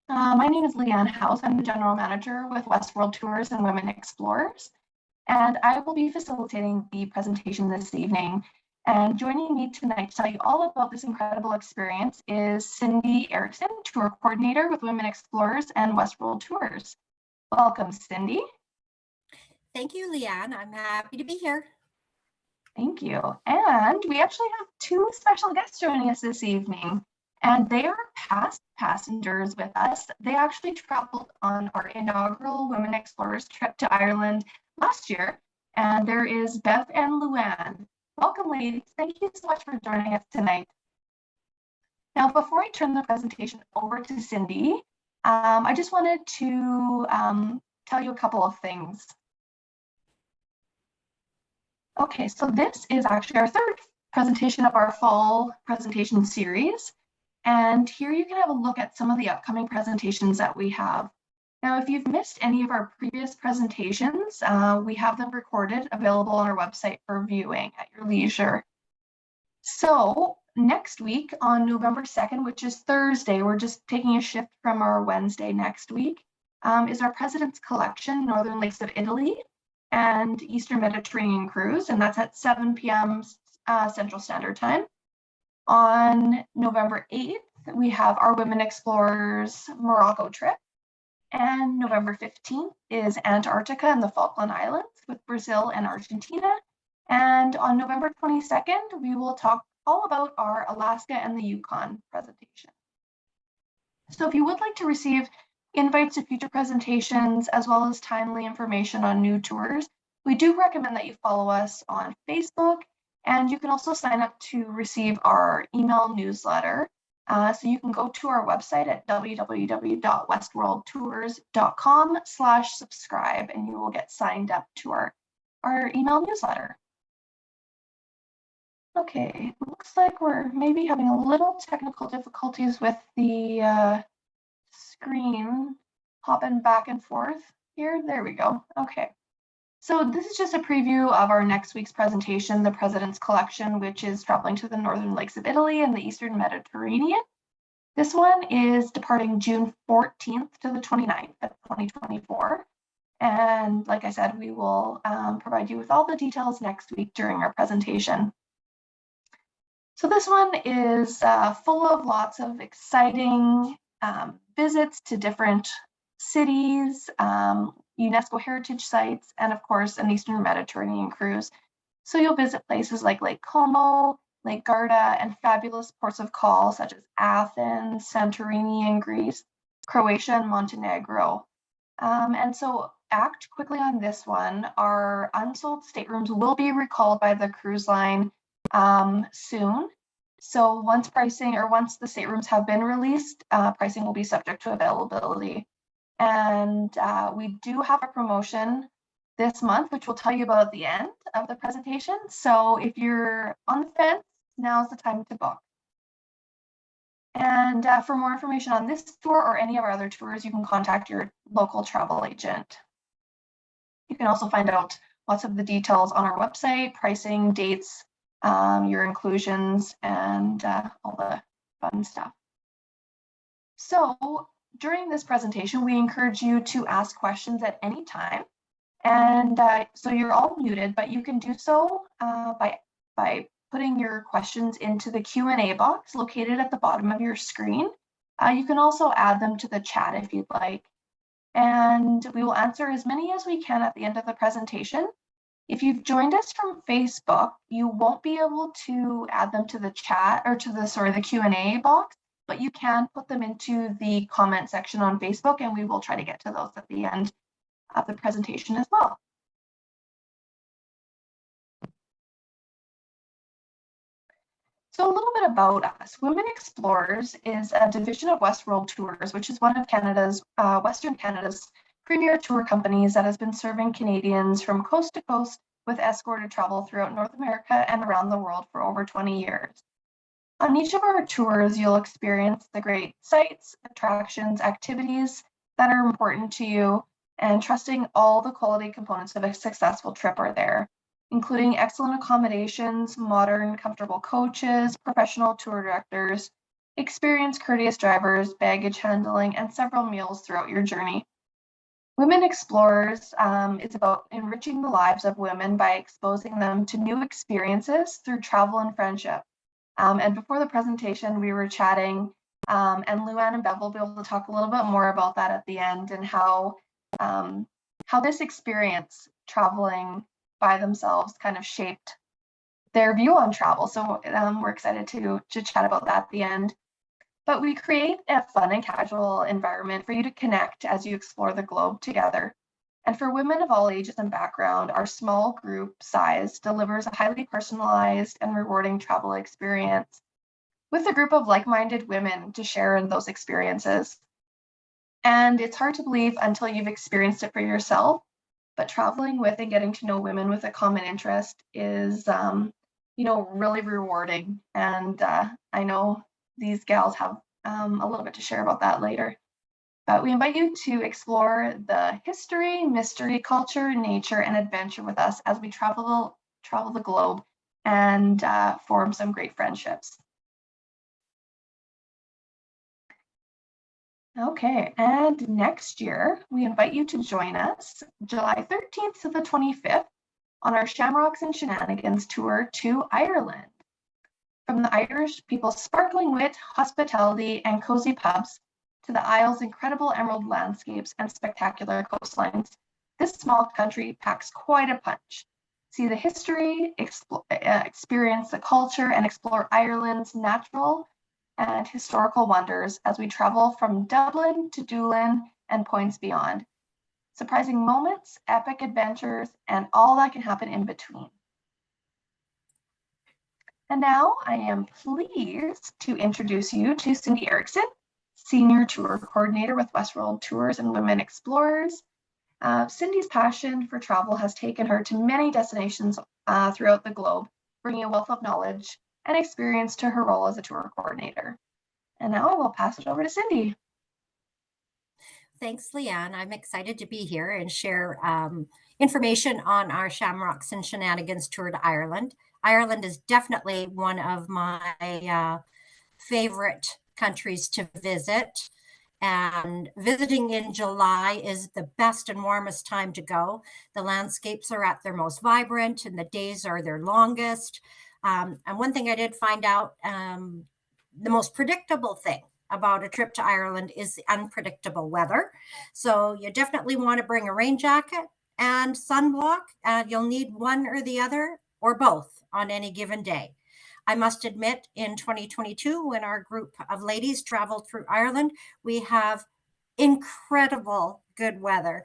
My name is Leanne House. I'm the General Manager with Westworld Tours and Women Explorers, and I will be facilitating the presentation this evening. And joining me tonight to tell you all about this incredible experience is Cindy Erickson, Tour Coordinator with Women Explorers and Westworld Tours. Welcome, Cindy. Thank you, Leanne. I'm happy to be here. Thank you. And we actually have two special guests joining us this evening, and they are past passengers with us. They actually traveled on our inaugural Women Explorers trip to Ireland last year, and there is Beth and Leanne. Welcome, ladies. Thank you so much for joining us tonight. Now, before I turn the presentation over to Cindy, I just wanted to tell you a couple of things. Okay, so this is actually our third presentation of our fall presentation series. And here you can have a look at some of the upcoming presentations that we have. Now, if you've missed any of our previous presentations, we have them recorded, available on our website for viewing at your leisure. So next week on November 2nd, which is Thursday, we're just taking a shift from our Wednesday next week, is our President's Collection, Northern Lakes of Italy and Eastern Mediterranean Cruise, and that's at 7 p.m. Central Standard Time. On November 8th, we have our Women Explorers Morocco trip, and November 15th is Antarctica and the Falkland Islands with Brazil and Argentina. And on November 22nd, we will talk all about our Alaska and the Yukon presentation. So if you would like to receive invites to future presentations, as well as timely information on new tours, we do recommend that you follow us on Facebook, and you can also sign up to receive our email newsletter. So you can go to our website at www.westworldtours.com/subscribe, and you will get signed up to our email newsletter. Okay, looks like we're maybe having a little technical difficulties with the screen hopping back and forth here. There we go. Okay. So this is just a preview of our next week's presentation, the President's Collection, which is traveling to the Northern Lakes of Italy and the Eastern Mediterranean. This one is departing June 14th to the 29th of 2024. And like I said, we will provide you with all the details next week during our presentation. So this one is full of lots of exciting visits to different cities, UNESCO heritage sites, and of course, an Eastern Mediterranean cruise. So you'll visit places like Lake Como, Lake Garda, and fabulous ports of call such as Athens, Santorini in Greece, Croatia, and Montenegro. And so act quickly on this one. Our unsold staterooms will be recalled by the cruise line soon. So once the staterooms have been released, pricing will be subject to availability. And we do have a promotion this month, which we'll tell you about at the end of the presentation. So if you're on the fence, now's the time to book. And for more information on this tour or any of our other tours, you can contact your local travel agent. You can also find out lots of the details on our website, pricing, dates, your inclusions, and all the fun stuff. So during this presentation, we encourage you to ask questions at any time. And so you're all muted, but you can do so by putting your questions into the Q&A box located at the bottom of your screen. You can also add them to the chat if you'd like. And we will answer as many as we can at the end of the presentation. If you've joined us from Facebook, you won't be able to add them to the chat or to the Q&A box, but you can put them into the comment section on Facebook, and we will try to get to those at the end of the presentation as well. So a little bit about us. Women Explorers is a division of Westworld Tours, which is one of Western Canada's premier tour companies that has been serving Canadians from coast to coast with escorted travel throughout North America and around the world for over 20 years. On each of our tours, you'll experience the great sites, attractions, activities that are important to you, and trusting all the quality components of a successful trip are there, including excellent accommodations, modern, comfortable coaches, professional tour directors, Experience courteous drivers, baggage handling, and several meals throughout your journey. Women Explorers is about enriching the lives of women by exposing them to new experiences through travel and friendship. And before the presentation, we were chatting, and Leanne and Bev will be able to talk a little bit more about that at the end, and how this experience traveling by themselves kind of shaped their view on travel. So we're excited to chat about that at the end. But we create a fun and casual environment for you to connect as you explore the globe together. And for women of all ages and background, our small group size delivers a highly personalized and rewarding travel experience with a group of like-minded women to share in those experiences. And it's hard to believe until you've experienced it for yourself, but traveling with and getting to know women with a common interest is, really rewarding. And I know these gals have a little bit to share about that later. But we invite you to explore the history, mystery, culture, nature, and adventure with us as we travel the globe and form some great friendships. Okay, and next year, we invite you to join us July 13th to the 25th on our Shamrocks and Shenanigans tour to Ireland. From the Irish people's sparkling wit, hospitality, and cozy pubs to the Isles' incredible emerald landscapes and spectacular coastlines, this small country packs quite a punch. See the history, experience the culture, and explore Ireland's natural and historical wonders as we travel from Dublin to Doolin and points beyond. Surprising moments, epic adventures, and all that can happen in between. And now I am pleased to introduce you to Cindy Erickson, Senior Tour Coordinator with Westworld Tours and Women Explorers. Cindy's passion for travel has taken her to many destinations throughout the globe, bringing a wealth of knowledge and experience to her role as a tour coordinator. And now I will pass it over to Cindy. Thanks, Leanne. I'm excited to be here and share information on our Shamrocks and Shenanigans tour to Ireland. Ireland is definitely one of my favorite countries to visit. And visiting in July is the best and warmest time to go. The landscapes are at their most vibrant and the days are their longest. And one thing I did find out, the most predictable thing about a trip to Ireland is the unpredictable weather. So you definitely want to bring a rain jacket and sunblock, and you'll need one or the other or both on any given day. I must admit, in 2022, when our group of ladies traveled through Ireland, we have incredible good weather,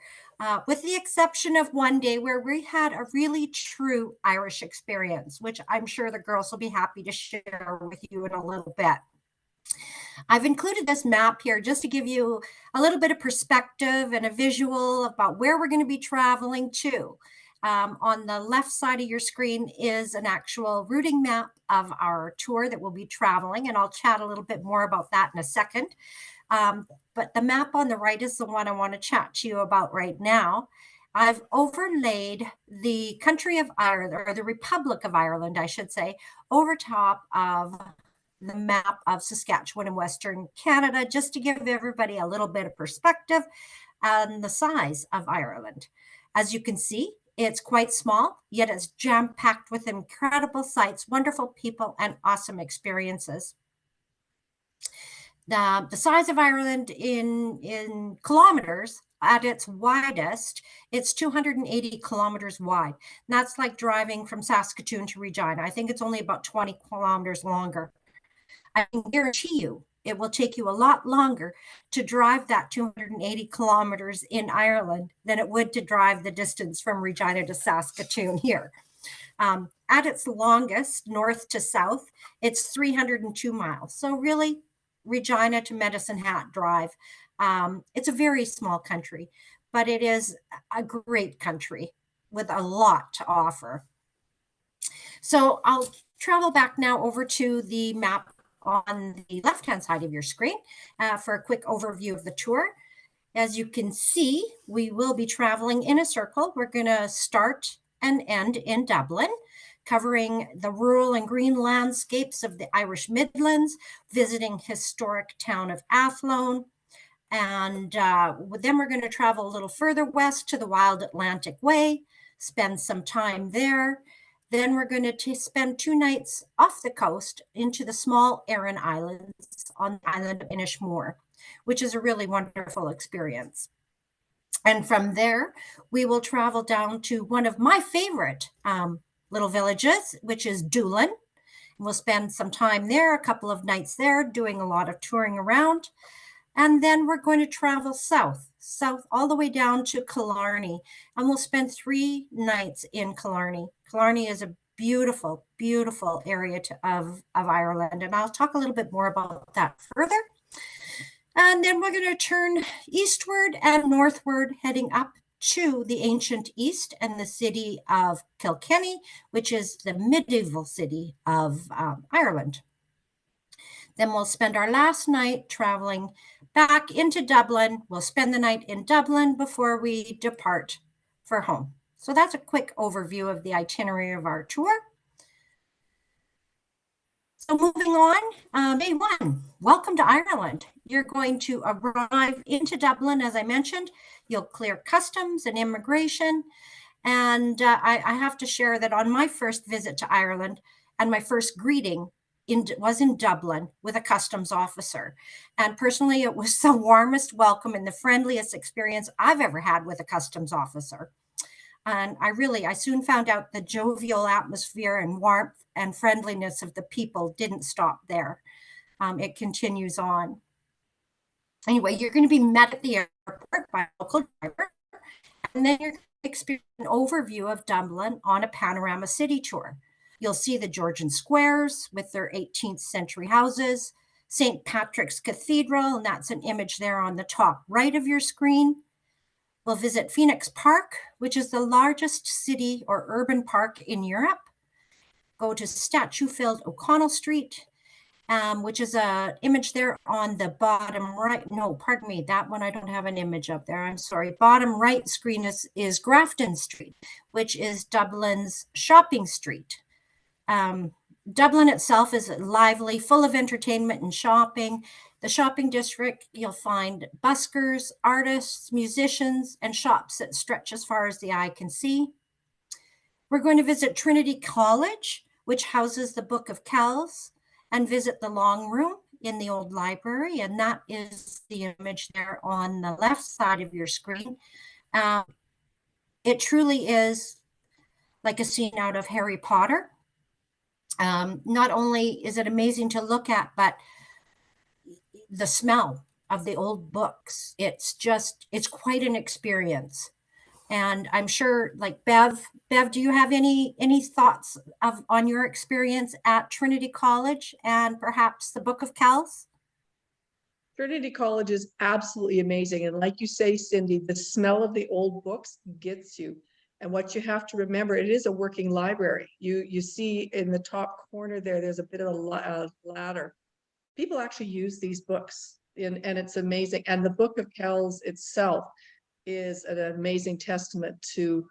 with the exception of one day where we had a really true Irish experience, which I'm sure the girls will be happy to share with you in a little bit. I've included this map here just to give you a little bit of perspective and a visual about where we're going to be traveling to. On the left side of your screen is an actual routing map of our tour that we'll be traveling, and I'll chat a little bit more about that in a second. But the map on the right is the one I want to chat to you about right now. I've overlaid the country of Ireland, or the Republic of Ireland, I should say, over top of the map of Saskatchewan and Western Canada, just to give everybody a little bit of perspective on the size of Ireland. As you can see, it's quite small, yet it's jam-packed with incredible sights, wonderful people, and awesome experiences. The size of Ireland in kilometers, at its widest, it's 280 kilometers wide. And that's like driving from Saskatoon to Regina. I think it's only about 20 kilometers longer. I can guarantee you it will take you a lot longer to drive that 280 kilometers in Ireland than it would to drive the distance from Regina to Saskatoon here. At its longest, north to south, it's 302 miles. So really, Regina to Medicine Hat Drive. It's a very small country, but it is a great country with a lot to offer. So I'll travel back now over to the map on the left-hand side of your screen for a quick overview of the tour. As you can see, we will be traveling in a circle. We're going to start and end in Dublin. covering the rural and green landscapes of the Irish Midlands, visiting historic town of Athlone. And then we're going to travel a little further west to the Wild Atlantic Way, spend some time there. Then we're going to spend 2 nights off the coast into the small Aran Islands on the island of Inishmore, which is a really wonderful experience. And from there, we will travel down to one of my favorite little villages, which is Doolin. We'll spend some time there, a couple of nights there, doing a lot of touring around. And then we're going to travel south all the way down to Killarney. And we'll spend 3 nights in Killarney. Killarney is a beautiful, beautiful area of Ireland. And I'll talk a little bit more about that further. And then we're going to turn eastward and northward, heading up to the ancient East and the city of Kilkenny, which is the medieval city of Ireland. Then we'll spend our last night traveling back into Dublin. We'll spend the night in Dublin before we depart for home. So that's a quick overview of the itinerary of our tour. So moving on, day 1, welcome to Ireland. You're going to arrive into Dublin, as I mentioned. You'll clear customs and immigration. And I have to share that on my first visit to Ireland and my first greeting was in Dublin with a customs officer. And personally, it was the warmest welcome and the friendliest experience I've ever had with a customs officer. And I soon found out the jovial atmosphere and warmth and friendliness of the people didn't stop there. It continues on. Anyway, you're going to be met at the airport by a local driver, and then you're going to experience an overview of Dublin on a panorama city tour. You'll see the Georgian squares with their 18th century houses, St. Patrick's Cathedral, and that's an image there on the top right of your screen. We'll visit Phoenix Park, which is the largest city or urban park in Europe. Go to statue-filled O'Connell Street, which is an image there on the bottom right. No, pardon me, that one I don't have an image of there. I'm sorry. Bottom right screen is Grafton Street, which is Dublin's shopping street. Dublin itself is lively, full of entertainment and shopping. The shopping district, you'll find buskers, artists, musicians, and shops that stretch as far as the eye can see. We're going to visit Trinity College, which houses the Book of Kells, and visit the Long Room in the old library, and that is the image there on the left side of your screen. It truly is like a scene out of Harry Potter. Not only is it amazing to look at, but the smell of the old books, it's quite an experience. And I'm sure, like Bev, do you have any thoughts on your experience at Trinity College and perhaps the Book of Kells? Trinity College is absolutely amazing. And like you say, Cindy, the smell of the old books gets you. And what you have to remember, it is a working library. You see in the top corner there's a bit of a ladder. People actually use these books, and it's amazing. And the Book of Kells itself is an amazing testament to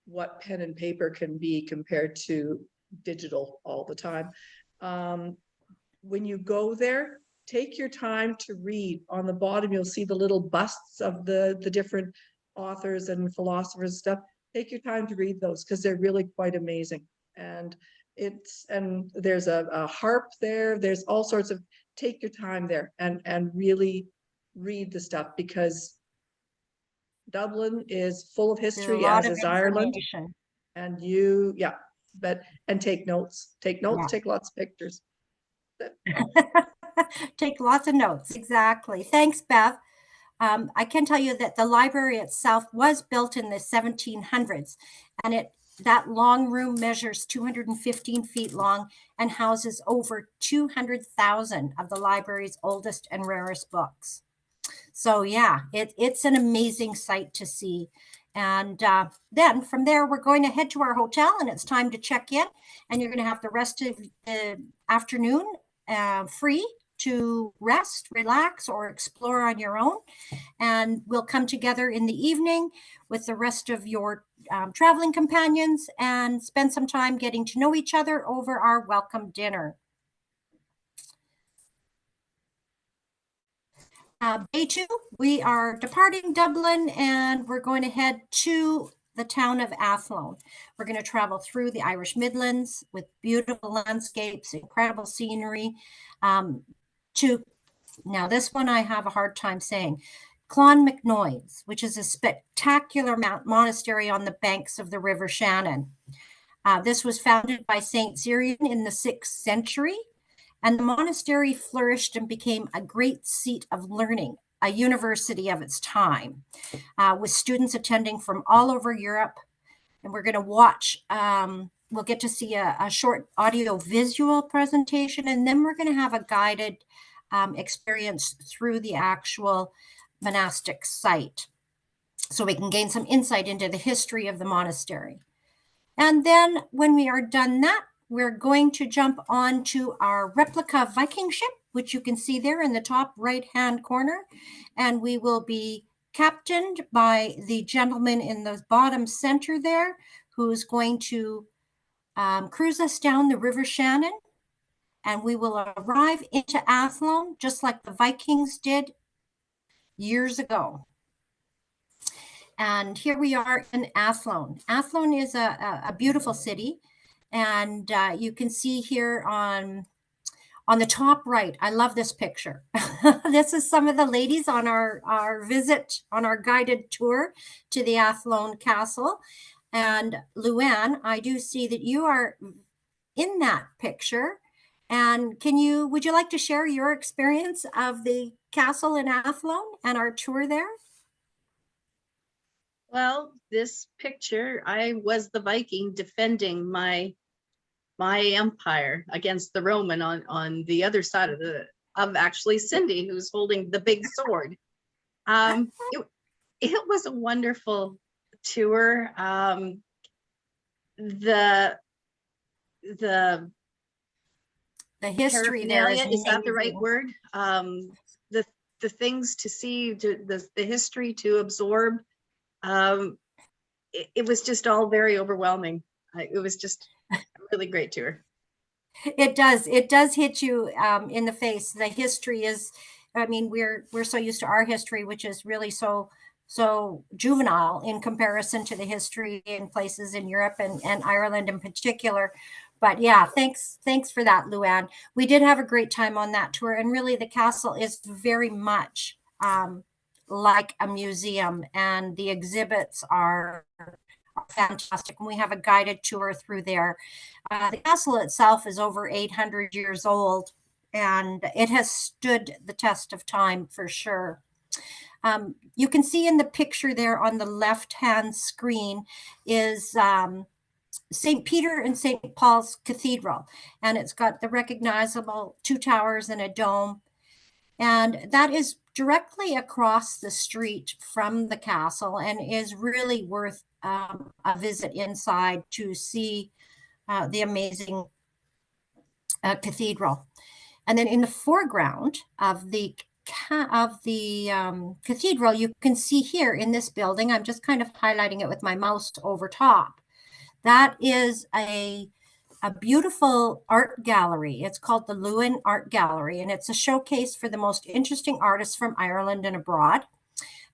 what pen and paper can be compared to digital all the time. When you go there, take your time to read. On the bottom, you'll see the little busts of the different authors and philosophers and stuff. Take your time to read those because they're really quite amazing. And there's a harp there. There's all sorts of, take your time there and really read the stuff, because Dublin is full of history, as is Ireland. And and take notes, take lots of pictures. Take lots of notes. Exactly. Thanks, Bev. I can tell you that the library itself was built in the 1700s, and that long room measures 215 feet long and houses over 200,000 of the library's oldest and rarest books. So yeah, it's an amazing sight to see. And then from there, we're going to head to our hotel, and it's time to check in, and you're going to have the rest of the afternoon free to rest, relax, or explore on your own. and we'll come together in the evening with the rest of your traveling companions and spend some time getting to know each other over our welcome dinner. Day 2, we are departing Dublin and we're going to head to the town of Athlone. We're going to travel through the Irish Midlands with beautiful landscapes, incredible scenery. Now this one I have a hard time saying. Clonmacnoise, which is a spectacular monastery on the banks of the River Shannon. This was founded by Saint Cyrian in the 6th century. And the monastery flourished and became a great seat of learning, a university of its time, with students attending from all over Europe. And we're going to watch, we'll get to see a short audio-visual presentation, and then we're going to have a guided experience through the actual monastic site, so we can gain some insight into the history of the monastery. And then when we are done that, we're going to jump onto our replica Viking ship, which you can see there in the top right-hand corner. And we will be captained by the gentleman in the bottom center there, who's going to cruise us down the River Shannon. And we will arrive into Athlone, just like the Vikings did years ago. And here we are in Athlone. Athlone is a beautiful city. And you can see here on the top right, I love this picture. This is some of the ladies on our visit, on our guided tour to the Athlone Castle. And Leanne, I do see that you are in that picture. And would you like to share your experience of the castle in Athlone and our tour there? Well, this picture, I was the Viking defending my empire against the Roman on the other side of actually Cindy, who's holding the big sword. It was a wonderful tour. The history there is that the right word? The things to see, the history to absorb. It was just all very overwhelming. It was just a really great tour. It does hit you in the face. The history is, I mean, we're so used to our history, which is really so juvenile in comparison to the history in places in Europe and Ireland in particular. But yeah, thanks for that, Leanne. We did have a great time on that tour, and really the castle is very much like a museum, and the exhibits are fantastic. And we have a guided tour through there. The castle itself is over 800 years old, and it has stood the test of time for sure. You can see in the picture there on the left-hand screen is St. Peter and St. Paul's Cathedral, and it's got the recognizable 2 towers and a dome. And that is directly across the street from the castle and is really worth a visit inside to see the amazing cathedral. And then in the foreground of the cathedral, you can see here in this building, I'm just kind of highlighting it with my mouse over top. That is a beautiful art gallery. It's called the Doolin Art Gallery, and it's a showcase for the most interesting artists from Ireland and abroad.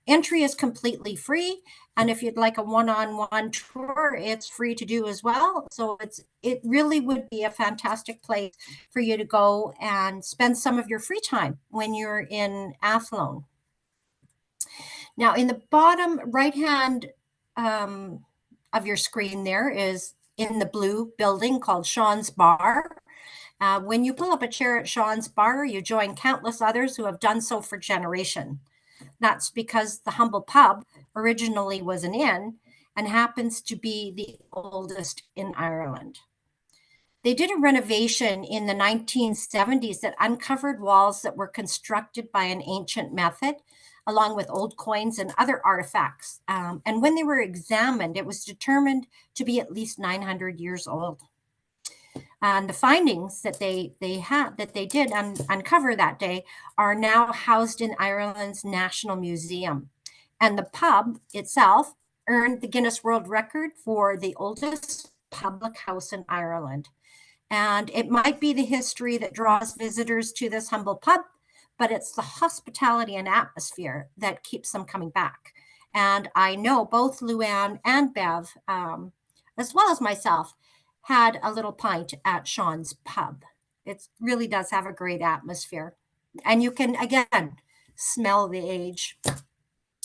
Entry is completely free, and if you'd like a one-on-one tour, it's free to do as well. So it really would be a fantastic place for you to go and spend some of your free time when you're in Athlone. Now, in the bottom right-hand of your screen there is in the blue building called Sean's Bar. When you pull up a chair at Sean's Bar, you join countless others who have done so for generations. That's because the humble pub originally was an inn and happens to be the oldest in Ireland. They did a renovation in the 1970s that uncovered walls that were constructed by an ancient method, along with old coins and other artifacts. And when they were examined, it was determined to be at least 900 years old. And the findings that they did uncover that day are now housed in Ireland's National Museum. And the pub itself earned the Guinness World Record for the oldest public house in Ireland. And it might be the history that draws visitors to this humble pub, but it's the hospitality and atmosphere that keeps them coming back. And I know both Leanne and Bev, as well as myself, had a little pint at Sean's pub. It really does have a great atmosphere. And you can, again, smell the age.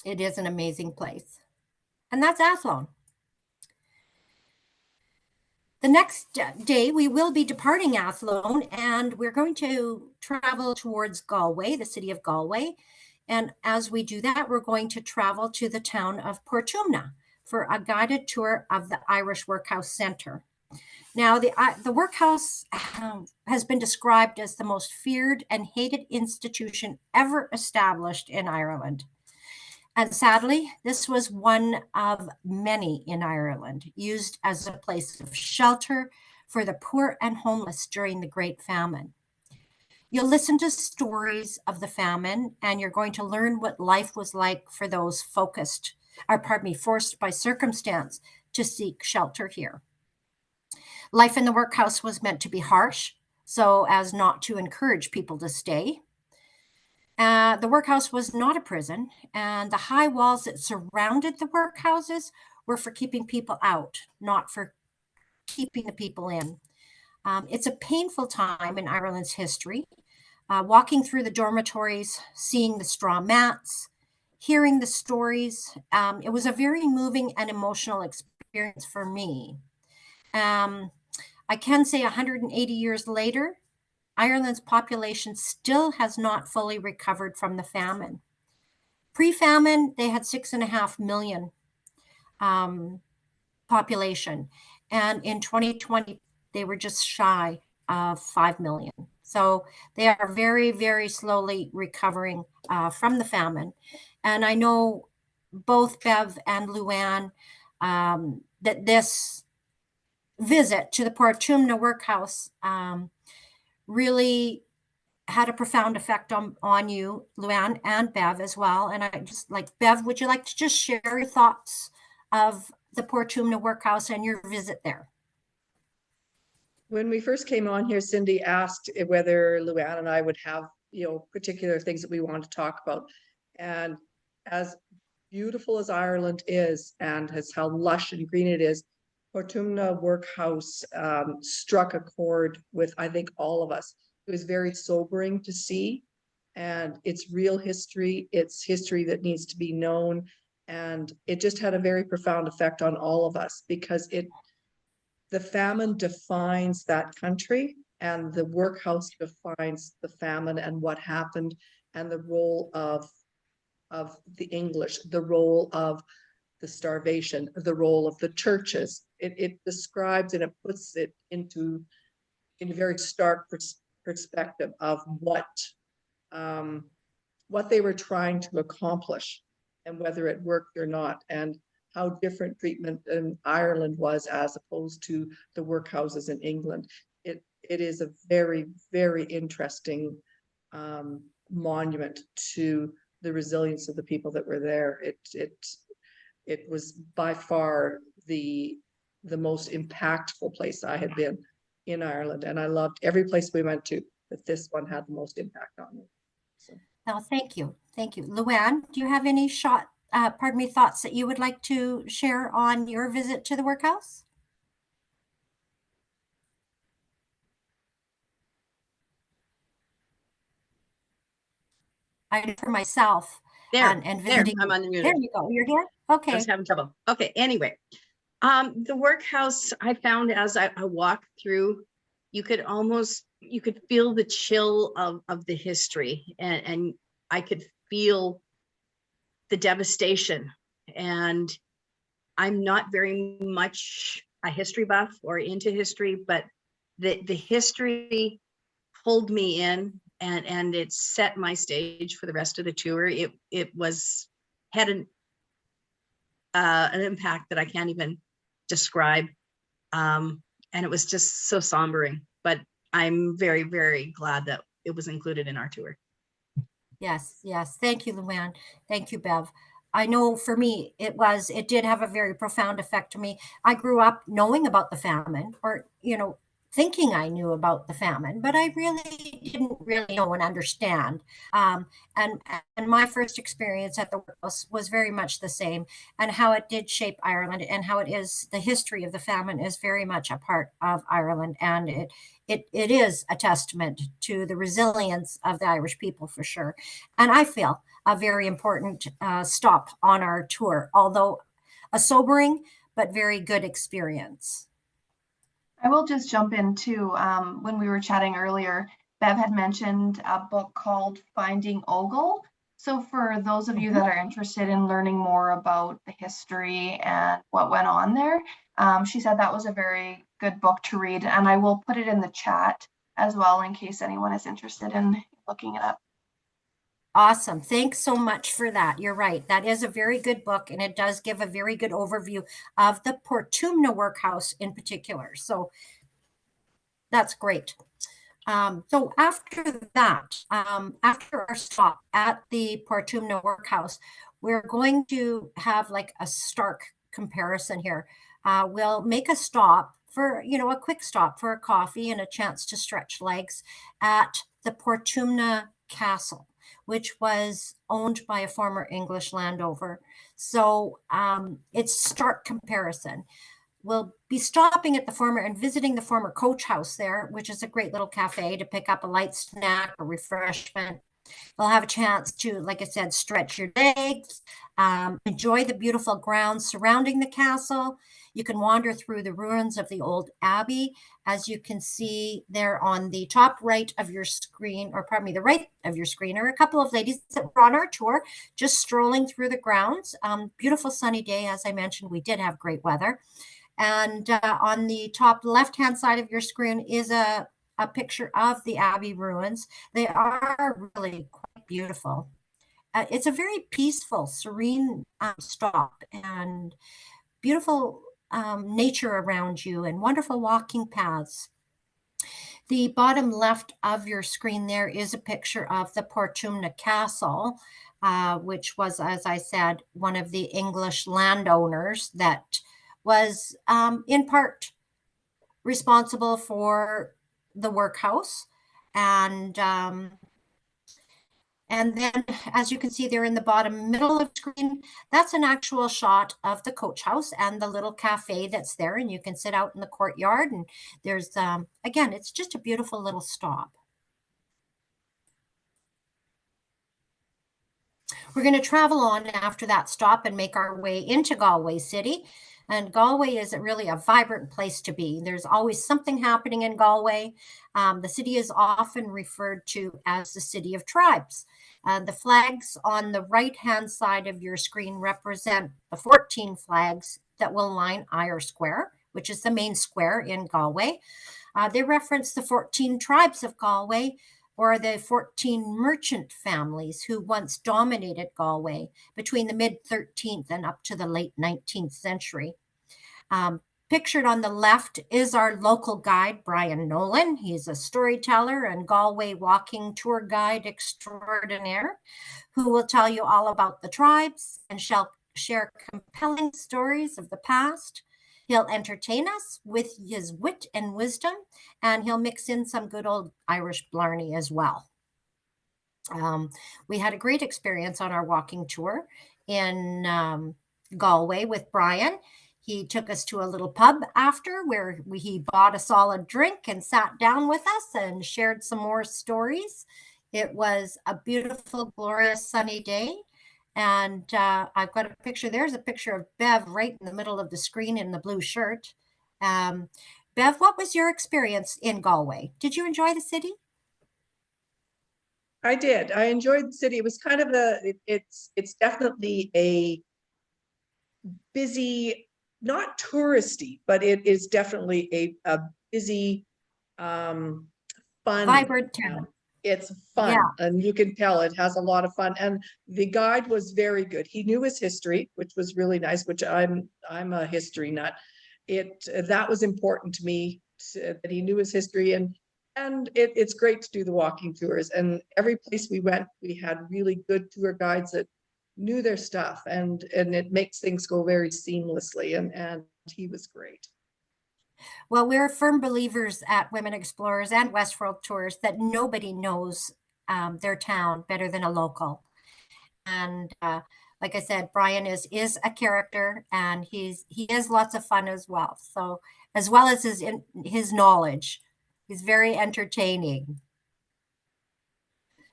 It is an amazing place. And that's Athlone. The next day, we will be departing Athlone, and we're going to travel towards Galway, the city of Galway. And as we do that, we're going to travel to the town of Portumna for a guided tour of the Irish Workhouse Centre. Now, the workhouse has been described as the most feared and hated institution ever established in Ireland. And sadly, this was one of many in Ireland, used as a place of shelter for the poor and homeless during the Great Famine. You'll listen to stories of the famine, and you're going to learn what life was like for those forced by circumstance to seek shelter here. Life in the workhouse was meant to be harsh, so as not to encourage people to stay. The workhouse was not a prison, and the high walls that surrounded the workhouses were for keeping people out, not for keeping the people in. It's a painful time in Ireland's history. Walking through the dormitories, seeing the straw mats, hearing the stories, it was a very moving and emotional experience for me. I can say 180 years later, Ireland's population still has not fully recovered from the famine. Pre-famine, they had 6.5 million population. And in 2020, they were just shy of 5 million. So they are very, very slowly recovering from the famine. And I know both Bev and Luann that this visit to the Portumna workhouse really had a profound effect on you, Luann, and Bev as well. And I just like, Bev, would you like to just share your thoughts of the Portumna workhouse and your visit there? When we first came on here, Cindy asked whether Luann and I would have, particular things that we want to talk about. And as beautiful as Ireland is, and as how lush and green it is, Portumna Workhouse struck a chord with, I think, all of us. It was very sobering to see, and it's real history. It's history that needs to be known, and it just had a very profound effect on all of us, because the famine defines that country, and the workhouse defines the famine and what happened, and the role of the English, the role of the starvation, the role of the churches. It describes and it puts it into a very stark perspective of what they were trying to accomplish, and whether it worked or not, and how different treatment in Ireland was as opposed to the workhouses in England. It is a very, very interesting monument to the resilience of the people that were there. It was by far the most impactful place I had been in Ireland, and I loved every place we went to, but this one had the most impact on me. So. Oh, thank you. Thank you. Luann, do you have any thoughts that you would like to share on your visit to the workhouse? I for myself and visiting. I'm on the mute. There you go. You're here? Okay. I was having trouble. Okay, anyway. The workhouse, I found as I walked through, you could feel the chill of the history, and I could feel the devastation. And I'm not very much a history buff or into history, but the history pulled me in, and it set my stage for the rest of the tour. It had an impact that I can't even describe. And it was just so sombering. but I'm very, very glad that it was included in our tour. Yes, yes. Thank you, Luann. Thank you, Bev. I know for me, it did have a very profound effect to me. I grew up knowing about the famine, or, thinking I knew about the famine, but I really didn't really know and understand. Um, and my first experience at the workhouse was very much the same, and how it did shape Ireland, and how the history of the famine is very much a part of Ireland, and it is a testament to the resilience of the Irish people for sure. And I feel a very important stop on our tour, although a sobering but very good experience. I will just jump in too. When we were chatting earlier, Bev had mentioned a book called Finding Ogle. So for those of you that are interested in learning more about the history and what went on there, she said that was a very good book to read, and I will put it in the chat as well in case anyone is interested in looking it up. Awesome. Thanks so much for that. You're right. That is a very good book, and it does give a very good overview of the Portumna workhouse in particular. So that's great. So after that, after our stop at the Portumna workhouse, we're going to have like a stark comparison here. We'll make a stop for, a quick stop for a coffee and a chance to stretch legs at the Portumna Castle, which was owned by a former English landowner. So it's stark comparison. We'll be stopping at the former and visiting the former coach house there, which is a great little cafe to pick up a light snack or refreshment. You'll have a chance to, like I said, stretch your legs, enjoy the beautiful grounds surrounding the castle. You can wander through the ruins of the old abbey, as you can see there on the top right of your screen, or pardon me, the right of your screen, are a couple of ladies that were on our tour, just strolling through the grounds. Beautiful sunny day, as I mentioned, we did have great weather. And on the top left-hand side of your screen is a picture of the Abbey ruins. They are really quite beautiful. It's a very peaceful, serene stop, and beautiful nature around you, and wonderful walking paths. The bottom left of your screen there is a picture of the Portumna Castle, which was, as I said, one of the English landowners that was in part responsible for the workhouse. And then, as you can see there in the bottom middle of the screen, that's an actual shot of the coach house and the little cafe that's there, and you can sit out in the courtyard, and there's, again, it's just a beautiful little stop. We're going to travel on after that stop and make our way into Galway City. And Galway is really a vibrant place to be. There's always something happening in Galway. The city is often referred to as the City of Tribes. The flags on the right-hand side of your screen represent the 14 flags that will line Eyre Square, which is the main square in Galway. They reference the 14 tribes of Galway, or the 14 merchant families who once dominated Galway between the mid-13th and up to the late 19th century. Pictured on the left is our local guide, Brian Nolan. He's a storyteller and Galway walking tour guide extraordinaire who will tell you all about the tribes and shall share compelling stories of the past. He'll entertain us with his wit and wisdom, and he'll mix in some good old Irish blarney as well. We had a great experience on our walking tour in Galway with Brian. He took us to a little pub after where he bought a solid drink and sat down with us and shared some more stories. It was a beautiful, glorious, sunny day. And I've got a picture. There's a picture of Bev right in the middle of the screen in the blue shirt. Bev, what was your experience in Galway? Did you enjoy the city? I did. I enjoyed the city. It was kind of it's definitely a busy, not touristy, but it is definitely a busy, fun, Vibrant town. It's fun, and you can tell it has a lot of fun. And the guide was very good. He knew his history, which was really nice. Which I'm a history nut. That was important to me. that he knew his history, and it's great to do the walking tours. And every place we went, we had really good tour guides that knew their stuff, and it makes things go very seamlessly. And he was great. Well, we're firm believers at Women Explorers and Westworld Tours that nobody knows their town better than a local. And like I said, Brian is a character, and he has lots of fun as well. So as well as his knowledge, he's very entertaining.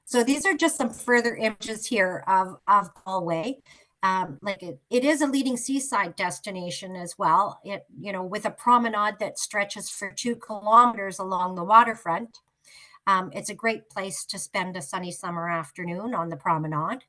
So these are just some further images here of Galway. Like it is a leading seaside destination as well. It, you know, with a promenade that stretches for 2 kilometers along the waterfront. It's a great place to spend a sunny summer afternoon on the promenade.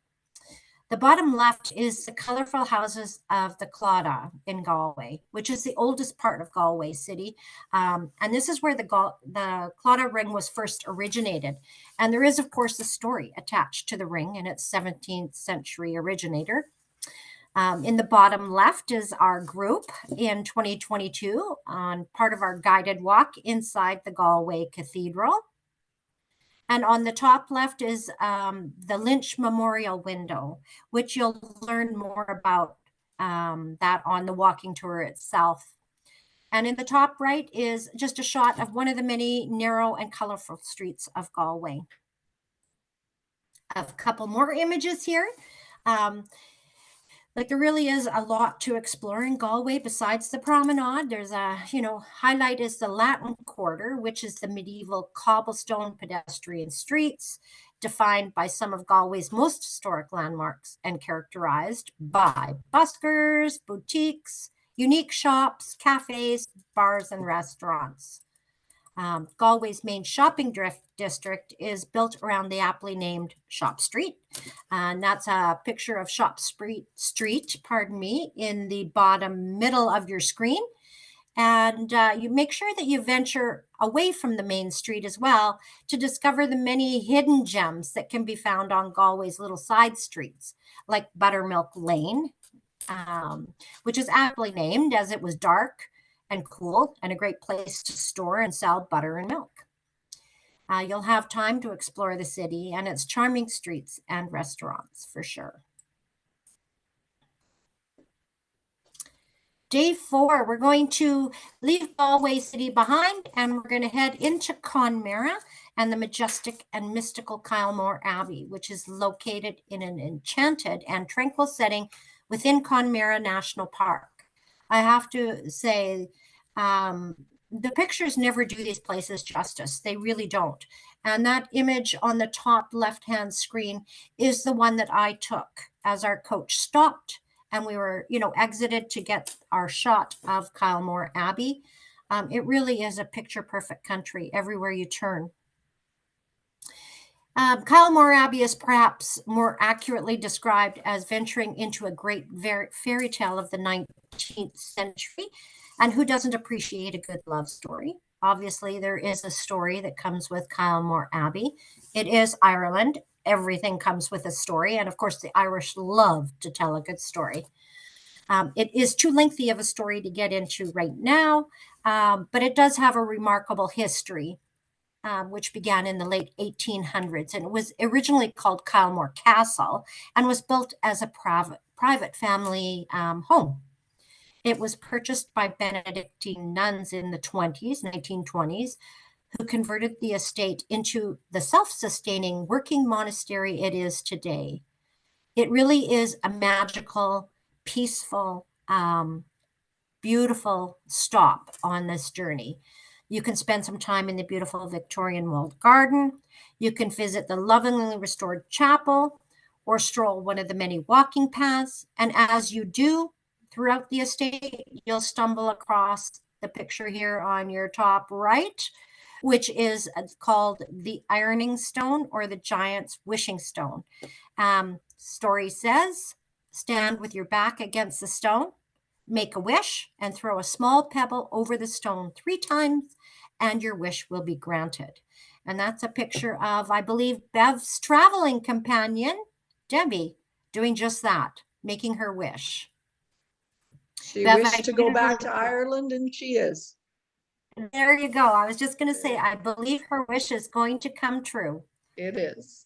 The bottom left is the colorful houses of the Claddagh in Galway, which is the oldest part of Galway city. And this is where the Claddagh ring was first originated. And there is, of course, a story attached to the ring and its 17th century originator. In the bottom left is our group in 2022 on part of our guided walk inside the Galway Cathedral. And on the top left is the Lynch Memorial window, which you'll learn more about that on the walking tour itself. And in the top right is just a shot of one of the many narrow and colorful streets of Galway. A couple more images here. Like there really is a lot to explore in Galway besides the promenade. There's a, you know, highlight is the Latin Quarter, which is the medieval cobblestone pedestrian streets defined by some of Galway's most historic landmarks and characterized by buskers, boutiques, unique shops, cafes, bars, and restaurants. Galway's main shopping district is built around the aptly named Shop Street. And that's a picture of Shop Street, in the bottom middle of your screen. And you make sure that you venture away from the main street as well to discover the many hidden gems that can be found on Galway's little side streets, like Buttermilk Lane, which is aptly named as it was dark and cool and a great place to store and sell butter and milk. You'll have time to explore the city and its charming streets and restaurants for sure. Day 4, we're going to leave Galway City behind and we're going to head into Conmara and the majestic and mystical Kylemore Abbey, which is located in an enchanted and tranquil setting within Conmara National Park. I have to say, the pictures never do these places justice. They really don't. And that image on the top left-hand screen is the one that I took as our coach stopped and we were, you know, exited to get our shot of Kylemore Abbey. It really is a picture-perfect country everywhere you turn. Kylemore Abbey is perhaps more accurately described as venturing into a great fairy tale of the 19th century. And who doesn't appreciate a good love story? Obviously, there is a story that comes with Kylemore Abbey. It is Ireland. Everything comes with a story. And of course, the Irish love to tell a good story. It is too lengthy of a story to get into right now, but it does have a remarkable history. Which began in the late 1800s, and it was originally called Kylemore Castle and was built as a private family home. It was purchased by Benedictine nuns in the 1920s, who converted the estate into the self-sustaining working monastery it is today. It really is a magical, peaceful, beautiful stop on this journey. You can spend some time in the beautiful Victorian walled garden. You can visit the lovingly restored chapel or stroll one of the many walking paths. And as you do throughout the estate, you'll stumble across the picture here on your top right, which is called the Ironing Stone or the Giant's Wishing Stone. Story says, stand with your back against the stone, make a wish, and throw a small pebble over the stone 3 times, and your wish will be granted. And that's a picture of, I believe, Bev's traveling companion, Debbie, doing just that, making her wish. She Bev, wished to go back to Ireland, and she is. There you go. I was just going to say, I believe her wish is going to come true. It is.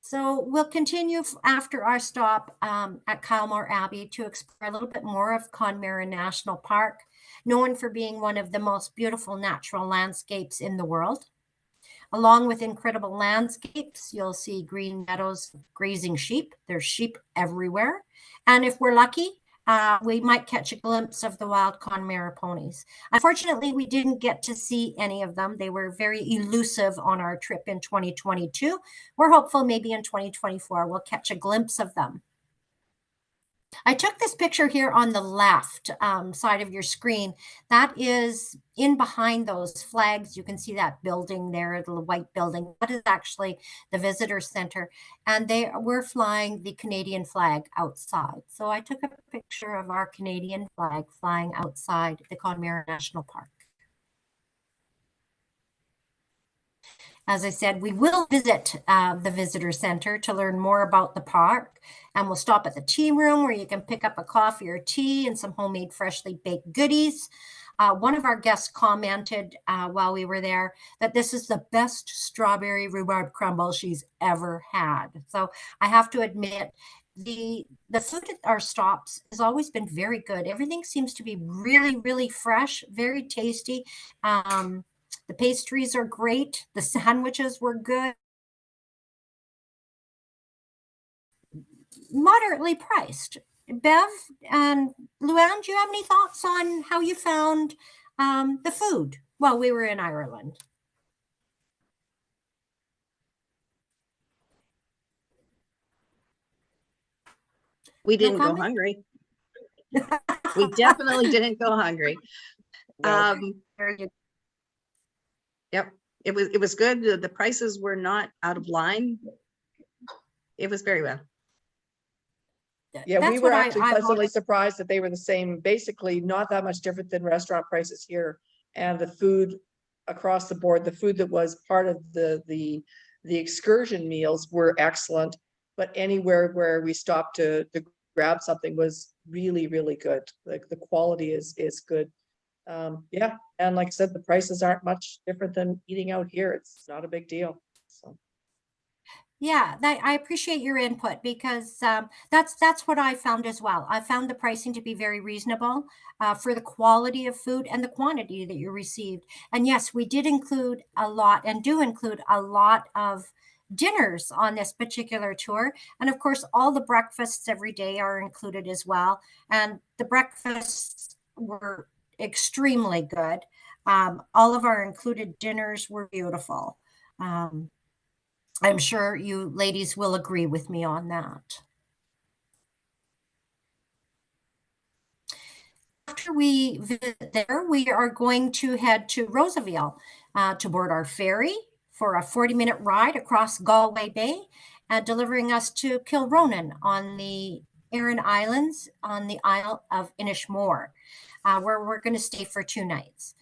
So we'll continue after our stop at Kylemore Abbey to explore a little bit more of Connemara National Park, known for being one of the most beautiful natural landscapes in the world. Along with incredible landscapes, you'll see green meadows, grazing sheep. There's sheep everywhere. And if we're lucky, we might catch a glimpse of the wild Connemara ponies. Unfortunately, we didn't get to see any of them. They were very elusive on our trip in 2022. We're hopeful maybe in 2024 we'll catch a glimpse of them. I took this picture here on the left side of your screen. That is in behind those flags. You can see that building there, the white building. That is actually the visitor center. And they were flying the Canadian flag outside. So I took a picture of our Canadian flag flying outside the Connemara National Park. As I said, we will visit the visitor center to learn more about the park, and we'll stop at the tea room where you can pick up a coffee or tea and some homemade freshly baked goodies. One of our guests commented while we were there that this is the best strawberry rhubarb crumble she's ever had. So I have to admit, the food at our stops has always been very good. Everything seems to be really, really fresh, very tasty. The pastries are great. The sandwiches were good. Moderately priced. Bev and Leanne, do you have any thoughts on how you found the food while we were in Ireland? We didn't go comment? hungry. We definitely didn't go hungry. No. Yep, it was good. The prices were not out of line. It was very well. Yeah, we That's were what actually I pleasantly surprised that they were the same, basically not that much different than restaurant prices here. And the food across the board, the food that was part of the excursion meals were excellent. But anywhere where we stopped to grab something was really, really good. Like the quality is good. Yeah, and like I said, the prices aren't much different than eating out here. It's not a big deal. So. Yeah, I appreciate your input because that's what I found as well. I found the pricing to be very reasonable for the quality of food and the quantity that you received. And yes, we did include a lot and do include a lot of dinners on this particular tour. And of course, all the breakfasts every day are included as well. And the breakfasts were extremely good. All of our included dinners were beautiful. I'm sure you ladies will agree with me on that. After we visit there, we are going to head to Roseville to board our ferry for a 40-minute ride across Galway Bay, delivering us to Kilronan on the Aran Islands on the Isle of Inishmore, where we're going to stay for 2 nights.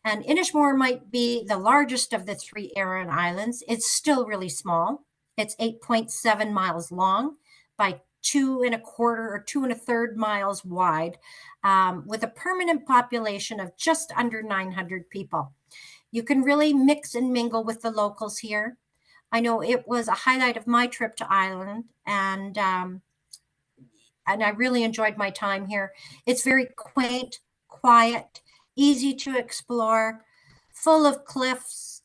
And Inishmore might be the largest of the 3 Aran Islands. It's still really small. It's 8.7 miles long by 2.25 or 2.33 miles wide, with a permanent population of just under 900 people. You can really mix and mingle with the locals here. I know it was a highlight of my trip to Ireland, and I really enjoyed my time here. It's very quaint, quiet, easy to explore, full of cliffs,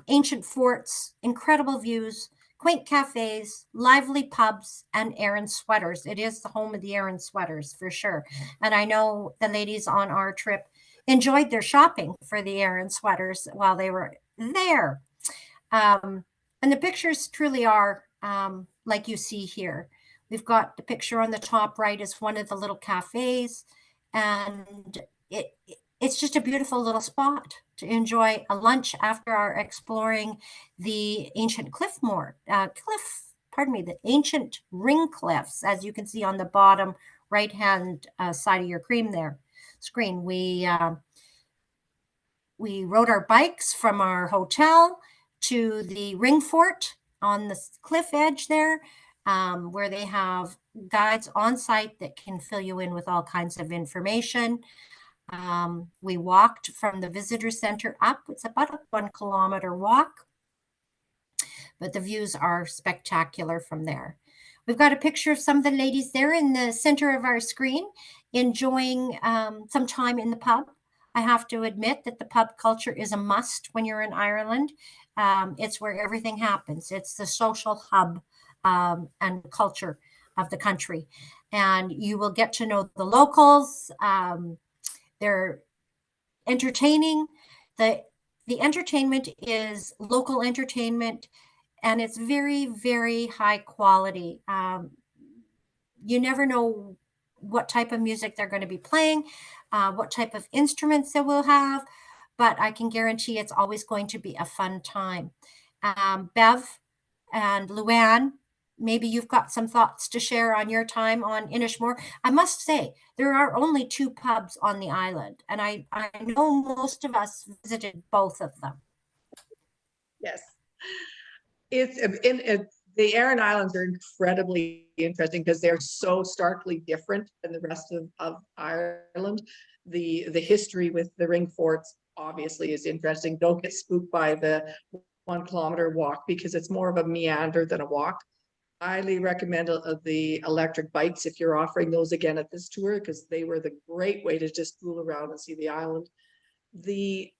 ancient forts, incredible views, quaint cafes, lively pubs, and Aran sweaters. It is the home of the Aran sweaters for sure. And I know the ladies on our trip enjoyed their shopping for the Aran sweaters while they were there. And the pictures truly are like you see here. We've got the picture on the top right is one of the little cafes, and it's just a beautiful little spot to enjoy a lunch after our exploring the ancient the ancient ring cliffs, as you can see on the bottom right-hand side of your screen. We rode our bikes from our hotel to the ring fort on the cliff edge there, where they have guides on site that can fill you in with all kinds of information. We walked from the visitor center up. It's about a 1 kilometer walk, but the views are spectacular from there. We've got a picture of some of the ladies there in the center of our screen enjoying some time in the pub. I have to admit that the pub culture is a must when you're in Ireland. It's where everything happens. It's the social hub and culture of the country. And you will get to know the locals. They're entertaining. The entertainment is local entertainment, and it's very, very high quality. You never know what type of music they're going to be playing, what type of instruments they will have, but I can guarantee it's always going to be a fun time. Bev and Leanne, maybe you've got some thoughts to share on your time on Inishmore. I must say, there are only 2 pubs on the island, and I know most of us visited both of them. Yes. It's the Aran Islands are incredibly interesting because they're so starkly different than the rest of Ireland. The history with the ring forts obviously is interesting. Don't get spooked by the 1 kilometer walk because it's more of a meander than a walk. Highly recommend the electric bikes if you're offering those again at this tour, because they were the great way to just fool around and see the island. The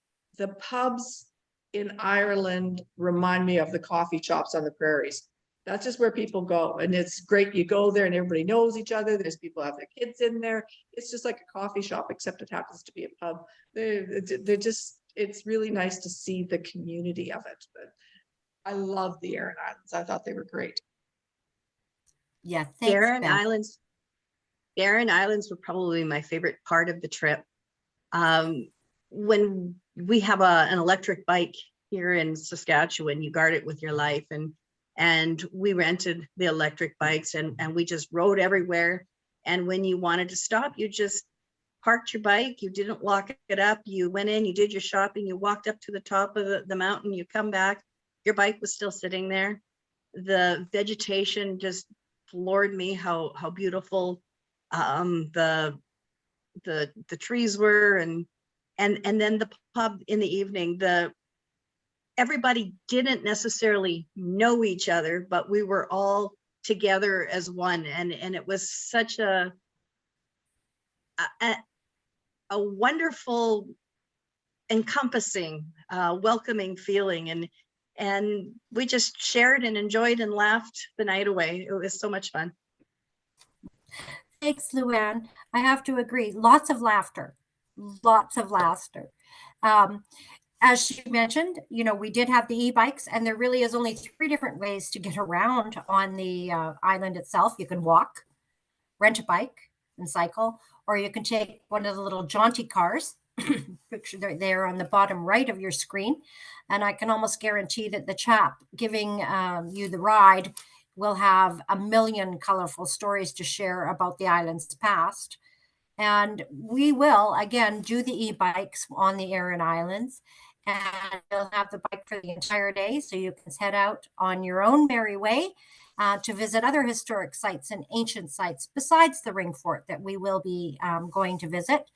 pubs in Ireland remind me of the coffee shops on the prairies. That's just where people go, and it's great. You go there and everybody knows each other. There's people who have their kids in there. It's just like a coffee shop, except it happens to be a pub. They're just, it's really nice to see the community of it. But I love the Aran Islands. I thought they were great. Yeah, thanks, Aran Islands were probably my favorite part of the trip. When we have an electric bike here in Saskatchewan, you guard it with your life, and we rented the electric bikes and we just rode everywhere. And when you wanted to stop, you just parked your bike. You didn't lock it up. You went in, you did your shopping, you walked up to the top of the mountain, you come back, your bike was still sitting there. The vegetation just floored me, how beautiful the trees were, and then the pub in the evening. Everybody didn't necessarily know each other, but we were all together as one, and it was such a wonderful, encompassing, welcoming feeling, and we just shared and enjoyed and laughed the night away. It was so much fun. Thanks, Luann. I have to agree. Lots of laughter. Lots of laughter. As she mentioned, we did have the e-bikes, and there really is only 3 different ways to get around on the island itself. You can walk, rent a bike, and cycle, or you can take one of the little jaunty cars. Picture there on the bottom right of your screen. And I can almost guarantee that the chap giving you the ride will have a million colorful stories to share about the island's past. And we will, again, do the e-bikes on the Aran Islands. And you'll have the bike for the entire day. So you can head out on your own merry way to visit other historic sites and ancient sites besides the ring fort that we will be going to visit.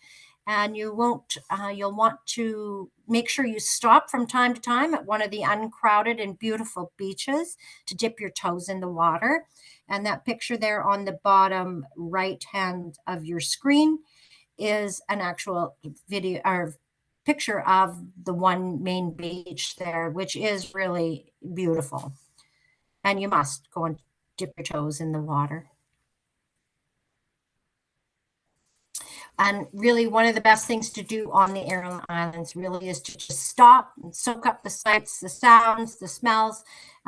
And you'll want to make sure you stop from time to time at one of the uncrowded and beautiful beaches to dip your toes in the water. And that picture there on the bottom right hand of your screen is an actual video or picture of the one main beach there, which is really beautiful. And you must go and dip your toes in the water. And really, one of the best things to do on the Aran Islands really is to just stop and soak up the sights, the sounds, the smells.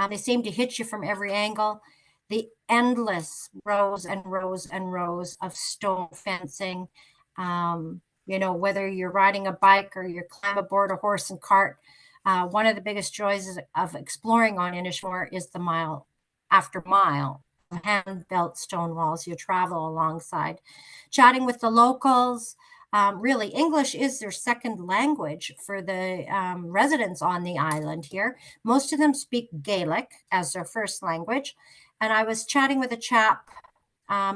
They seem to hit you from every angle. The endless rows and rows and rows of stone fencing. Whether you're riding a bike or you climb aboard a horse and cart, one of the biggest joys of exploring on Inishmore is the mile after mile hand-built stone walls you travel alongside. Chatting with the locals. Really, English is their second language for the residents on the island here. Most of them speak Gaelic as their first language. And I was chatting with a chap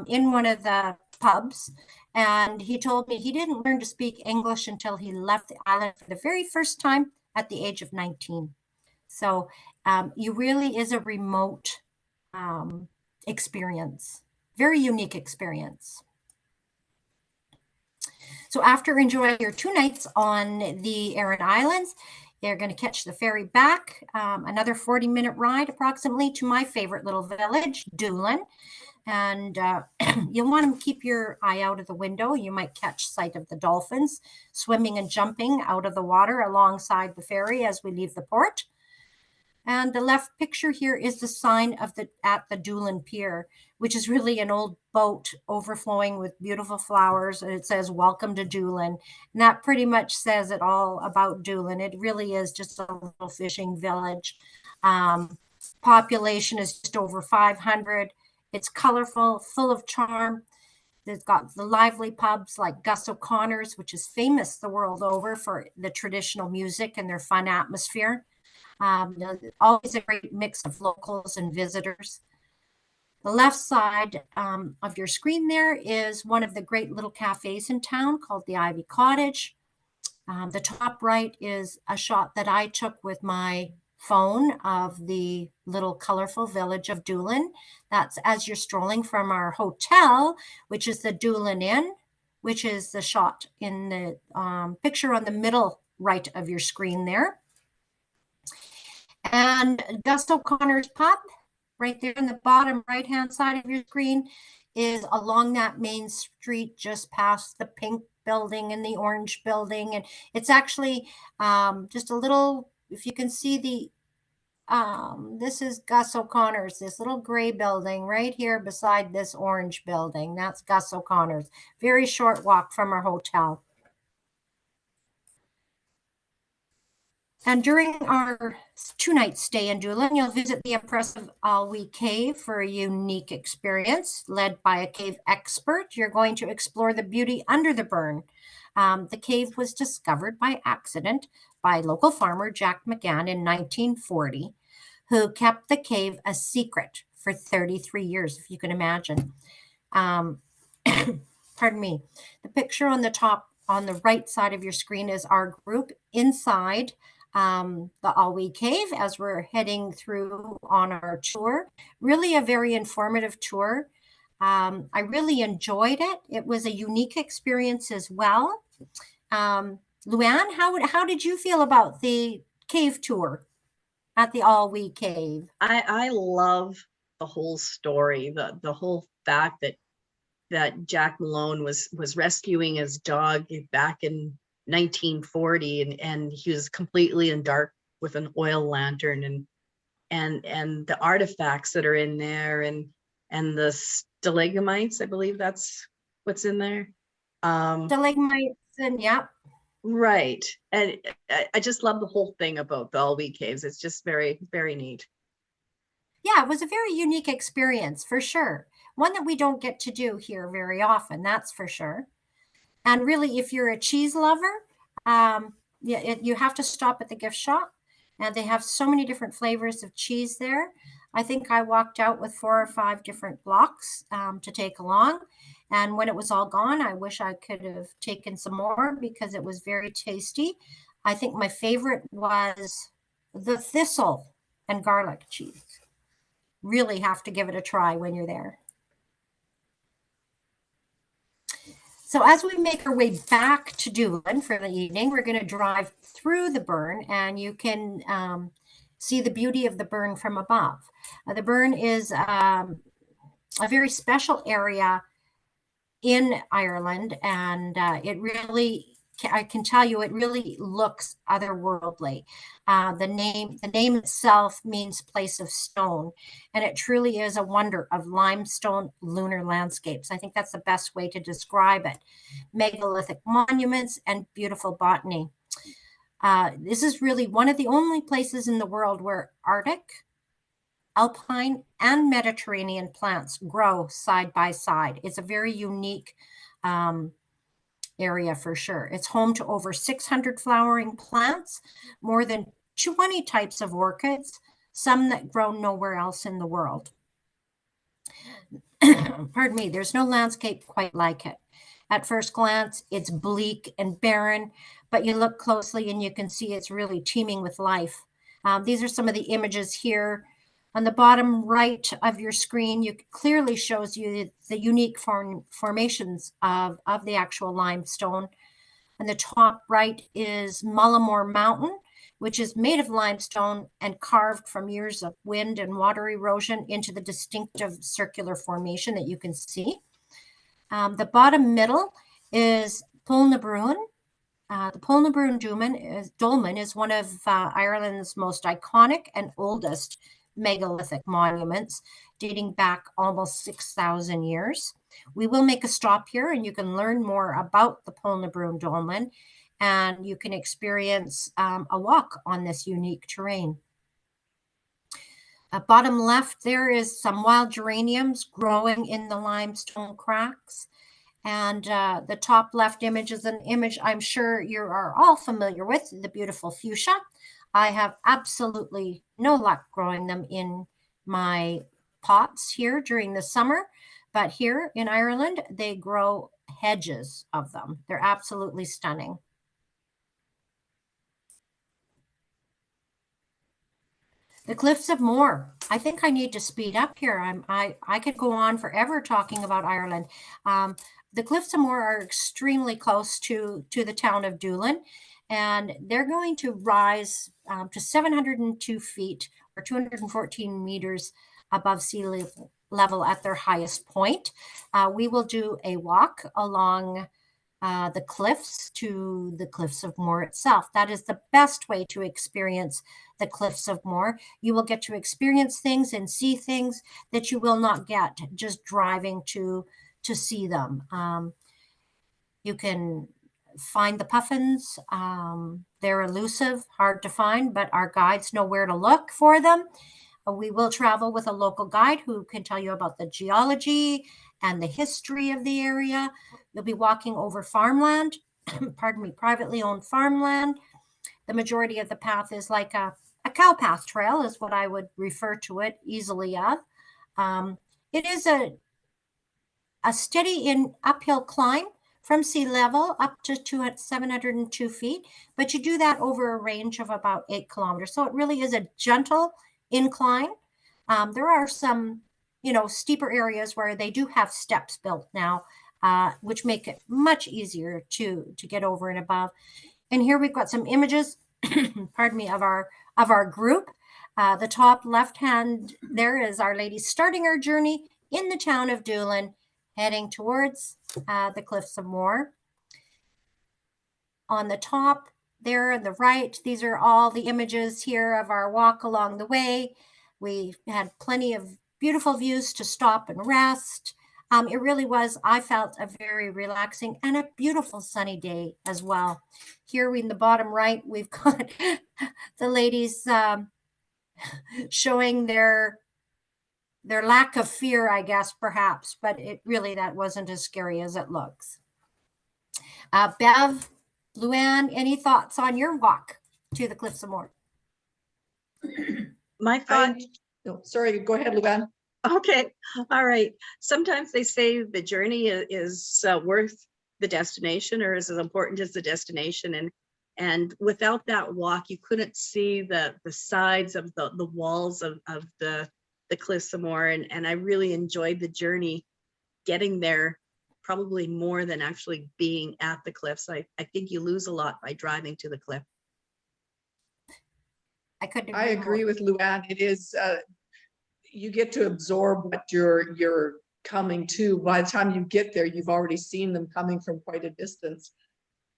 in one of the pubs. And he told me he didn't learn to speak English until he left the island for the very first time at the age of 19. So you really is a remote experience, very unique experience. So after enjoying your 2 nights on the Aran Islands, you're going to catch the ferry back, another 40-minute ride approximately to my favorite little village, Doolin. And you'll want to keep your eye out of the window. You might catch sight of the dolphins swimming and jumping out of the water alongside the ferry as we leave the port. And the left picture here is the sign of at the Doolin Pier, which is really an old boat overflowing with beautiful flowers. And it says, "Welcome to Doolin." And that pretty much says it all about Doolin. It really is just a little fishing village. Population is just over 500. It's colorful, full of charm. They've got the lively pubs like Gus O'Connor's, which is famous the world over for the traditional music and their fun atmosphere. Always a great mix of locals and visitors. The left side of your screen there is one of the great little cafes in town called the Ivy Cottage. The top right is a shot that I took with my phone of the little colorful village of Doolin. That's as you're strolling from our hotel, which is the Doolin Inn, which is the shot in the picture on the middle right of your screen there. And Gus O'Connor's pub, right there in the bottom right-hand side of your screen, is along that main street just past the pink building and the orange building. And it's actually just a little, if you can see this is Gus O'Connor's, this little gray building right here beside this orange building. That's Gus O'Connor's. Very short walk from our hotel. And during our 2-night stay in Doolin, you'll visit the impressive Alwee Cave for a unique experience. Led by a cave expert, you're going to explore the beauty under the burn. The cave was discovered by accident by local farmer Jack McGann in 1940, who kept the cave a secret for 33 years, if you can imagine. Pardon me. The picture on the top, on the right side of your screen is our group inside the Alwee Cave as we're heading through on our tour. Really a very informative tour. I really enjoyed it. It was a unique experience as well. Leanne, how did you feel about the cave tour at the Alwee Cave? I love the whole story, the whole fact that Jack Malone was rescuing his dog back in 1940, and he was completely in dark with an oil lantern, and the artifacts that are in there, and the stalagmites, I believe that's what's in there. Stalagmites, and yeah. Right. And I just love the whole thing about the Alwee Caves. It's just very, very neat. Yeah, it was a very unique experience for sure. One that we don't get to do here very often, that's for sure. And really, if you're a cheese lover, you have to stop at the gift shop. And they have so many different flavors of cheese there. I think I walked out with 4 or 5 different blocks to take along. And when it was all gone, I wish I could have taken some more because it was very tasty. I think my favorite was the thistle and garlic cheese. Really have to give it a try when you're there. So as we make our way back to Doolin for the evening, we're going to drive through the burn, and you can see the beauty of the burn from above. The burn is a very special area in Ireland, and it really, I can tell you, it really looks otherworldly. The name itself means place of stone, and it truly is a wonder of limestone lunar landscapes. I think that's the best way to describe it. Megalithic monuments and beautiful botany. This is really one of the only places in the world where Arctic, alpine, and Mediterranean plants grow side by side. It's a very unique area for sure. It's home to over 600 flowering plants, more than 20 types of orchids, some that grow nowhere else in the world. pardon me, there's no landscape quite like it. At first glance, it's bleak and barren, but you look closely and you can see it's really teeming with life. These are some of the images here. On the bottom right of your screen, you clearly shows you the unique formations of the actual limestone. And the top right is Mullimore Mountain, which is made of limestone and carved from years of wind and water erosion into the distinctive circular formation that you can see. The bottom middle is Polnabruin. The Polnabruin dolmen is one of Ireland's most iconic and oldest megalithic monuments, dating back almost 6,000 years. We will make a stop here and you can learn more about the Polnabruin dolmen, and you can experience a walk on this unique terrain. Bottom left, there is some wild geraniums growing in the limestone cracks. And the top left image is an image I'm sure you are all familiar with, the beautiful fuchsia. I have absolutely no luck growing them in my pots here during the summer, but here in Ireland, they grow hedges of them. They're absolutely stunning. The Cliffs of Moher. I think I need to speed up here. I could go on forever talking about Ireland. The Cliffs of Moher are extremely close to the town of Doolin, and they're going to rise to 702 feet or 214 meters above sea level at their highest point. We will do a walk along the cliffs to the Cliffs of Moher itself. That is the best way to experience the Cliffs of Moher. You will get to experience things and see things that you will not get just driving to see them. You can find the puffins. They're elusive, hard to find, but our guides know where to look for them. We will travel with a local guide who can tell you about the geology and the history of the area. You'll be walking over farmland, pardon me, privately owned farmland. The majority of the path is like a cow path trail is what I would refer to it easily of. It is a steady uphill climb from sea level up to 702 feet, but you do that over a range of about 8 kilometers. So it really is a gentle incline. There are some, steeper areas where they do have steps built now, which make it much easier to get over and above. And here we've got some images, pardon me, of our group. The top left hand there is Our Lady starting our journey in the town of Doolin, heading towards the Cliffs of Moher. On the top there on the right, these are all the images here of our walk along the way. We had plenty of beautiful views to stop and rest. It really was, I felt, a very relaxing and a beautiful sunny day as well. Here in the bottom right, we've got the ladies showing their lack of fear, I guess, perhaps, but that wasn't as scary as it looks. Bev, Leanne, any thoughts on your walk to the Cliffs of Moher? My thought. Sorry, go ahead, Leanne. Okay, all right. Sometimes they say the journey is worth the destination, or is as important as the destination. And without that walk, you couldn't see the sides of the walls of the Cliffs of Moher. And I really enjoyed the journey getting there, probably more than actually being at the cliffs. I think you lose a lot by driving to the cliff. I agree with Leanne. It is, you get to absorb what you're coming to. By the time you get there, you've already seen them coming from quite a distance.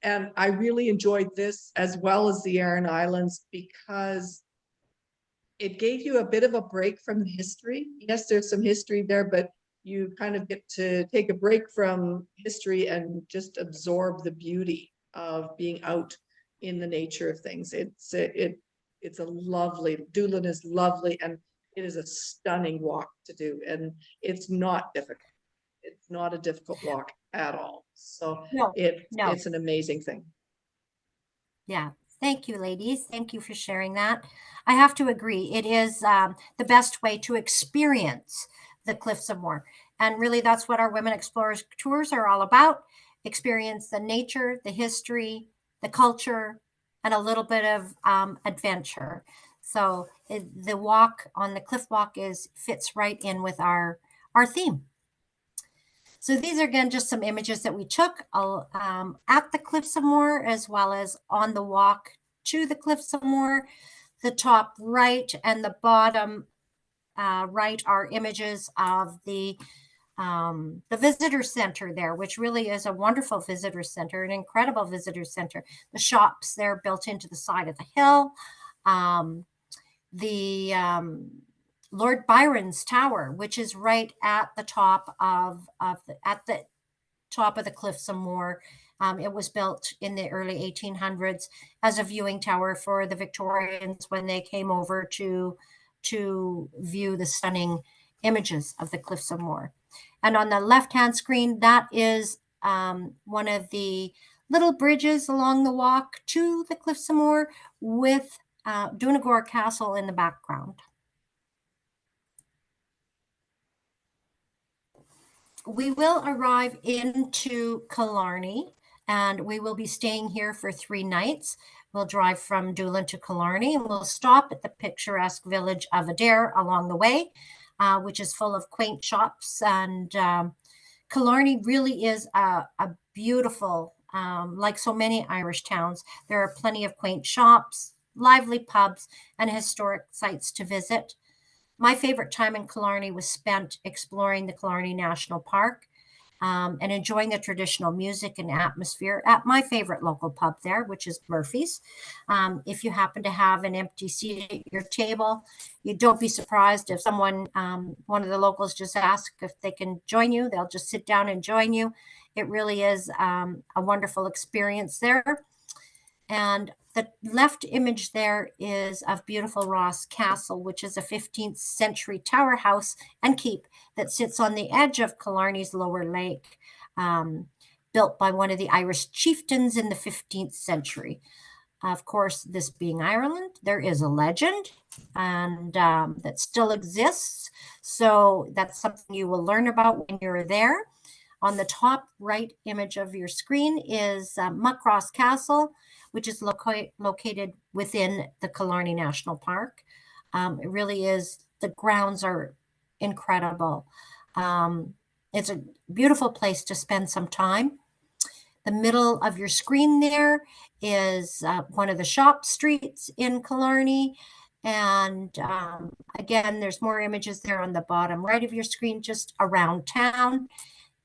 And I really enjoyed this as well as the Aran Islands because it gave you a bit of a break from the history. Yes, there's some history there, but you kind of get to take a break from history and just absorb the beauty of being out in the nature of things. It's a lovely, Doolin is lovely, and it is a stunning walk to do, and it's not difficult. It's not a difficult walk at all. So it's an amazing thing. Yeah. Thank you, ladies. Thank you for sharing that. I have to agree. It is the best way to experience the Cliffs of Moher. And really, that's what our Women Explorers tours are all about. Experience the nature, the history, the culture, and a little bit of adventure. So the walk on the cliff walk fits right in with our theme. So these are, again, just some images that we took at the Cliffs of Moher, as well as on the walk to the Cliffs of Moher. The top right and the bottom right are images of the visitor center there, which really is a wonderful visitor center, an incredible visitor center. The shops there built into the side of the hill. Lord Byron's Tower, which is right at the top of the Cliffs of Moher. It was built in the early 1800s as a viewing tower for the Victorians when they came over to view the stunning images of the Cliffs of Moher. And on the left-hand screen, that is one of the little bridges along the walk to the Cliffs of Moher with Donegal Castle in the background. We will arrive into Killarney, and we will be staying here for 3 nights. We'll drive from Doolin to Killarney, and we'll stop at the picturesque village of Adair along the way, which is full of quaint shops. And Killarney really is a beautiful, like so many Irish towns. There are plenty of quaint shops, lively pubs, and historic sites to visit. My favorite time in Killarney was spent exploring the Killarney National Park and enjoying the traditional music and atmosphere at my favorite local pub there, which is Murphy's. If you happen to have an empty seat at your table, you don't be surprised if someone, one of the locals, just asks if they can join you. They'll just sit down and join you. It really is a wonderful experience there. And the left image there is of beautiful Ross Castle, which is a 15th century tower house and keep that sits on the edge of Killarney's lower lake, built by one of the Irish chieftains in the 15th century. Of course, this being Ireland, there is a legend and that still exists. So that's something you will learn about when you're there. On the top right image of your screen is Muckross Castle, which is located within the Killarney National Park. It really is, the grounds are incredible. It's a beautiful place to spend some time. The middle of your screen there is one of the shop streets in Killarney. And again, there's more images there on the bottom right of your screen, just around town.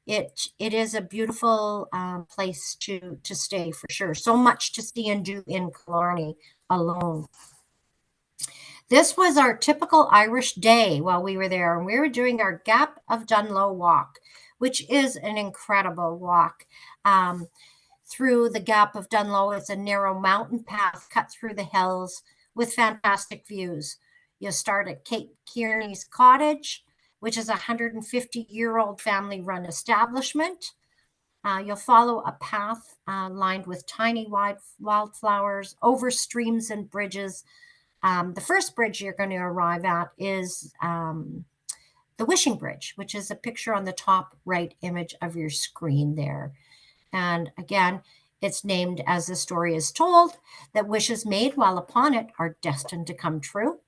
It is a beautiful place to stay for sure. So much to see and do in Killarney alone. This was our typical Irish day while we were there, and we were doing our Gap of Dunlow walk, which is an incredible walk. Through the Gap of Dunlow, it's a narrow mountain path cut through the hills with fantastic views. You'll start at Kate Kearney's cottage, which is a 150-year-old family-run establishment. You'll follow a path lined with tiny wildflowers over streams and bridges. The first bridge you're going to arrive at is the Wishing Bridge, which is a picture on the top right image of your screen there. And again, it's named as the story is told, that wishes made while upon it are destined to come true.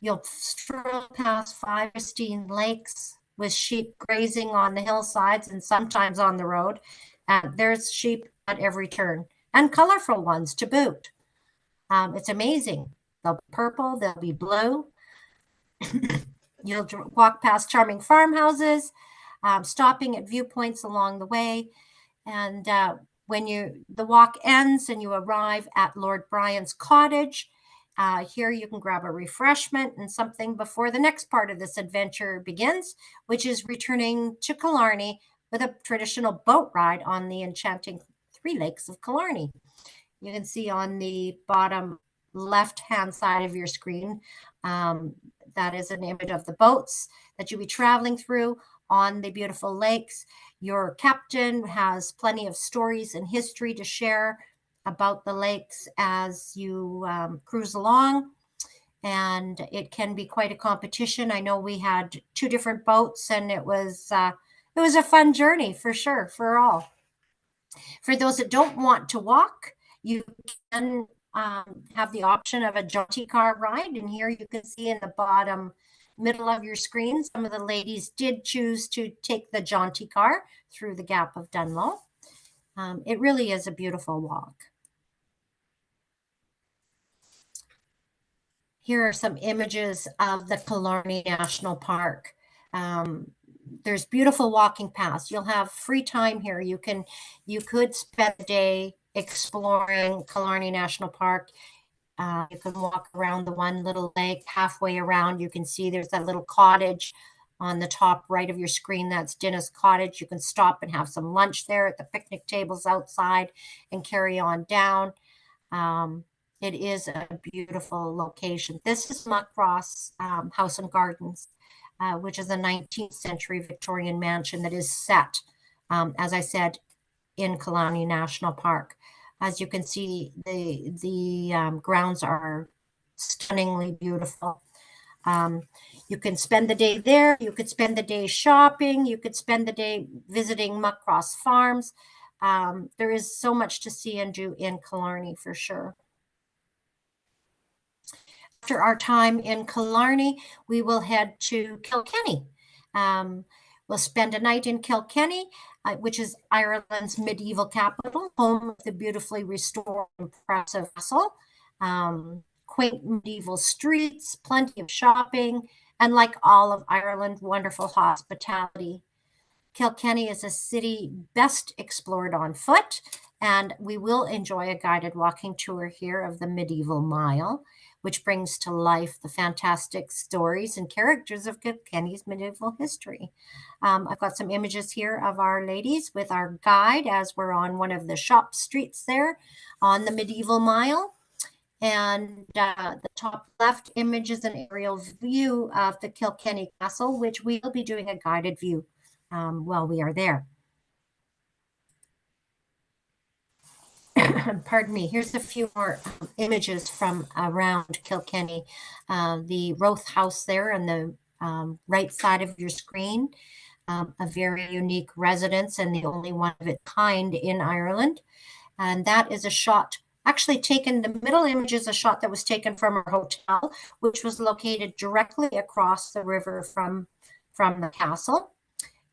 You'll stroll past 5 pristine lakes with sheep grazing on the hillsides and sometimes on the road. There's sheep at every turn, and colorful ones to boot. It's amazing. They'll be purple, they'll be blue. You'll walk past charming farmhouses, stopping at viewpoints along the way. And when the walk ends and you arrive at Lord Brian's cottage, here you can grab a refreshment and something before the next part of this adventure begins, which is returning to Killarney with a traditional boat ride on the enchanting 3 lakes of Killarney. You can see on the bottom left-hand side of your screen, that is an image of the boats that you'll be traveling through on the beautiful lakes. Your captain has plenty of stories and history to share about the lakes as you cruise along. and it can be quite a competition. I know we had 2 different boats, and it was a fun journey for sure for all. For those that don't want to walk, you can have the option of a jaunty car ride. And here you can see in the bottom middle of your screen, some of the ladies did choose to take the jaunty car through the Gap of Dunlow. It really is a beautiful walk. Here are some images of the Killarney National Park. There's beautiful walking paths. You'll have free time here. You could spend the day exploring Killarney National Park. You can walk around the one little lake. Halfway around, you can see there's that little cottage on the top right of your screen. That's Dinna's Cottage. You can stop and have some lunch there at the picnic tables outside and carry on down. It is a beautiful location. This is Muckross House and Gardens, which is a 19th century Victorian mansion that is set, as I said, in Killarney National Park. As you can see, the grounds are stunningly beautiful. You can spend the day there. You could spend the day shopping. You could spend the day visiting Muckross Farms. There is so much to see and do in Killarney for sure. After our time in Killarney, we will head to Kilkenny. We'll spend a night in Kilkenny, which is Ireland's medieval capital, home of the beautifully restored, impressive castle. Quaint medieval streets, plenty of shopping, and like all of Ireland, wonderful hospitality. Kilkenny is a city best explored on foot, and we will enjoy a guided walking tour here of the Medieval Mile, which brings to life the fantastic stories and characters of Kilkenny's medieval history. I've got some images here of our ladies with our guide as we're on one of the shop streets there on the Medieval Mile. And the top left image is an aerial view of the Kilkenny Castle, which we will be doing a guided view while we are there. Pardon me. Here's a few more images from around Kilkenny. The Roath House there on the right side of your screen, a very unique residence and the only one of its kind in Ireland. And that is a shot actually taken, the middle image is a shot that was taken from our hotel, which was located directly across the river from the castle.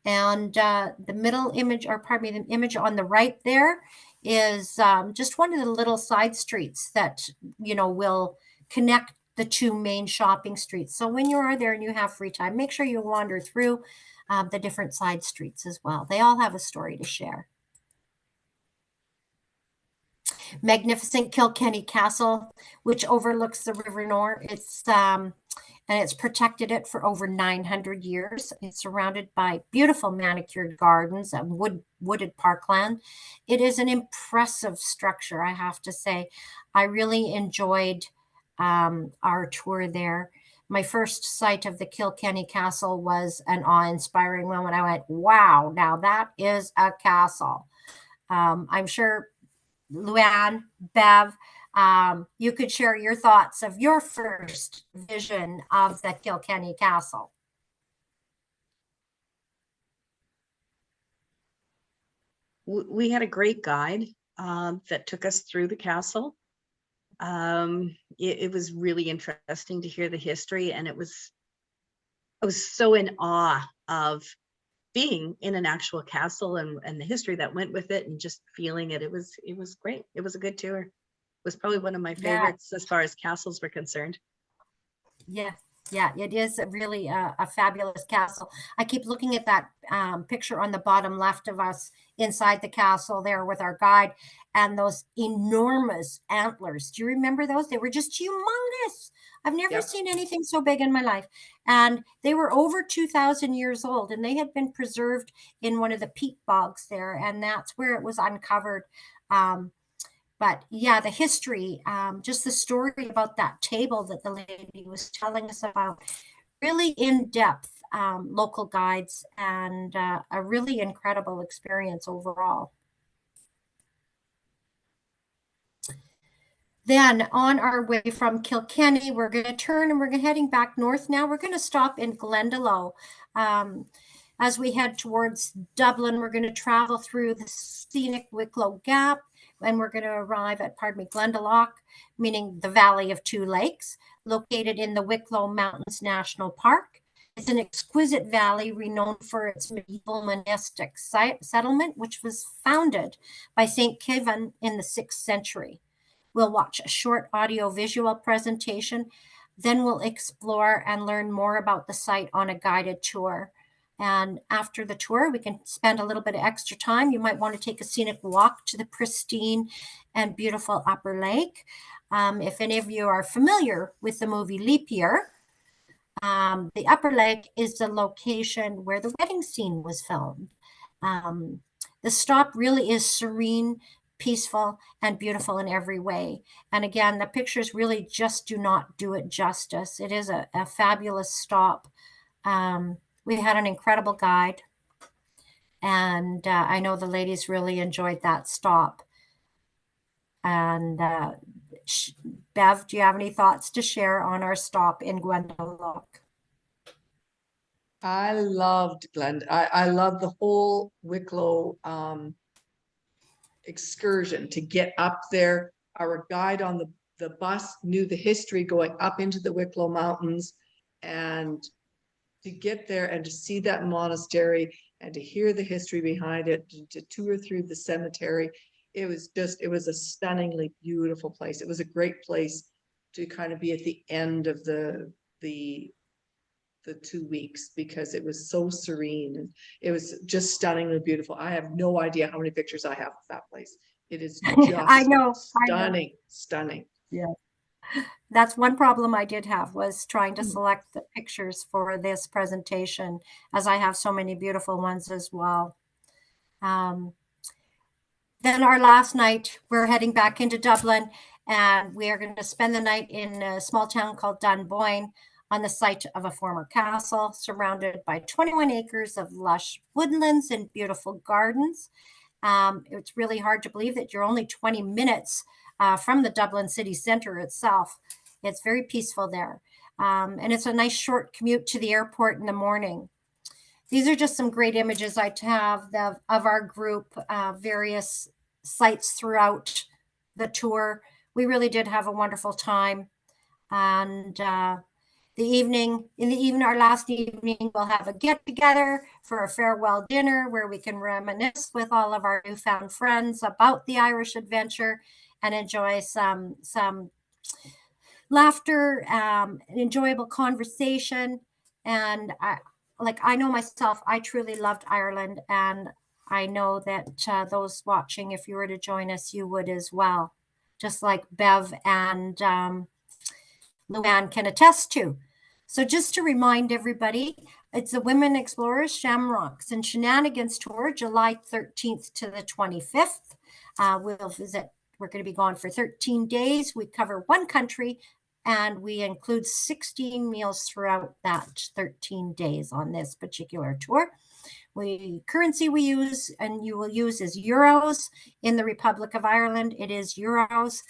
And the middle image, or pardon me, the image on the right there is just one of the little side streets that, you know, will connect the 2 main shopping streets. So when you are there and you have free time, make sure you wander through the different side streets as well. They all have a story to share. Magnificent Kilkenny Castle, which overlooks the River Nore. It's protected it for over 900 years. It's surrounded by beautiful manicured gardens and wooded parkland. It is an impressive structure, I have to say. I really enjoyed our tour there. My first sight of the Kilkenny Castle was an awe-inspiring moment. I went, wow, now that is a castle. I'm sure Leanne, Bev, you could share your thoughts of your first vision of the Kilkenny Castle. We had a great guide that took us through the castle. It was really interesting to hear the history, and I was so in awe of being in an actual castle and the history that went with it, and just feeling it. It was great. It was a good tour. It was probably one of my favorites as far as castles were concerned. Yeah, it is really a fabulous castle. I keep looking at that picture on the bottom left of us inside the castle there with our guide, and those enormous antlers. Do you remember those? They were just humongous. I've never seen anything so big in my life. And they were over 2,000 years old, and they had been preserved in one of the peat bogs there, and that's where it was uncovered. But yeah, the history, just the story about that table that the lady was telling us about, really in-depth local guides, and a really incredible experience overall. Then on our way from Kilkenny, we're going to turn and we're heading back north now. We're going to stop in Glendalough. As we head towards Dublin, we're going to travel through the scenic Wicklow Gap, and we're going to arrive at, Glendalough, meaning the Valley of Two Lakes, located in the Wicklow Mountains National Park. It's an exquisite valley renowned for its medieval monastic settlement, which was founded by St. Kevin in the 6th century. We'll watch a short audio-visual presentation, then we'll explore and learn more about the site on a guided tour. And after the tour, we can spend a little bit of extra time. You might want to take a scenic walk to the pristine and beautiful Upper Lake. If any of you are familiar with the movie Leap Year, the Upper Lake is the location where the wedding scene was filmed. The stop really is serene, peaceful, and beautiful in every way. And again, the pictures really just do not do it justice. It is a fabulous stop. We had an incredible guide, and I know the ladies really enjoyed that stop. And Bev, do you have any thoughts to share on our stop in Glendalough? I loved I love the whole Wicklow excursion to get up there. Our guide on the bus knew the history going up into the Wicklow Mountains, and to get there and to see that monastery and to hear the history behind it, to tour through the cemetery. It was a stunningly beautiful place. It was a great place to kind of be at the end of the 2 weeks, because it was so serene and it was just stunningly beautiful. I have no idea how many pictures I have of that place. It is just I know. stunning. Yeah. That's one problem I did have, was trying to select the pictures for this presentation, as I have so many beautiful ones as well. Then our last night, we're heading back into Dublin, and we are going to spend the night in a small town called Dunboyne, on the site of a former castle, surrounded by 21 acres of lush woodlands and beautiful gardens. It's really hard to believe that you're only 20 minutes from the Dublin city center itself. It's very peaceful there. And it's a nice short commute to the airport in the morning. These are just some great images I have of our group, various sites throughout the tour. We really did have a wonderful time. And our last evening, we'll have a get together for a farewell dinner where we can reminisce with all of our newfound friends about the Irish adventure and enjoy some laughter, enjoyable conversation. And I know myself, I truly loved Ireland, and I know that those watching, if you were to join us, you would as well, just like Bev and Leanne can attest to. So just to remind everybody, it's the Women Explorers Shamrocks and Shenanigans Tour, July 13th to the 25th. We're going to be gone for 13 days. We cover one country, and we include 16 meals throughout that 13 days on this particular tour. Currency we use and you will use is euros. In the Republic of Ireland, it is euros.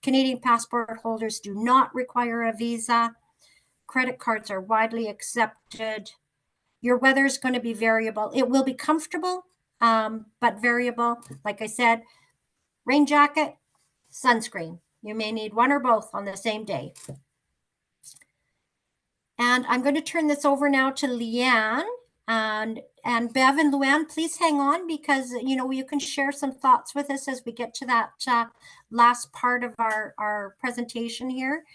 Canadian passport holders do not require a visa. Credit cards are widely accepted. Your weather is going to be variable. It will be comfortable, but variable. Like I said, rain jacket, sunscreen. You may need one or both on the same day. And I'm going to turn this over now to Leanne. And Bev and Luann, please hang on, because you can share some thoughts with us as we get to that last part of our presentation here.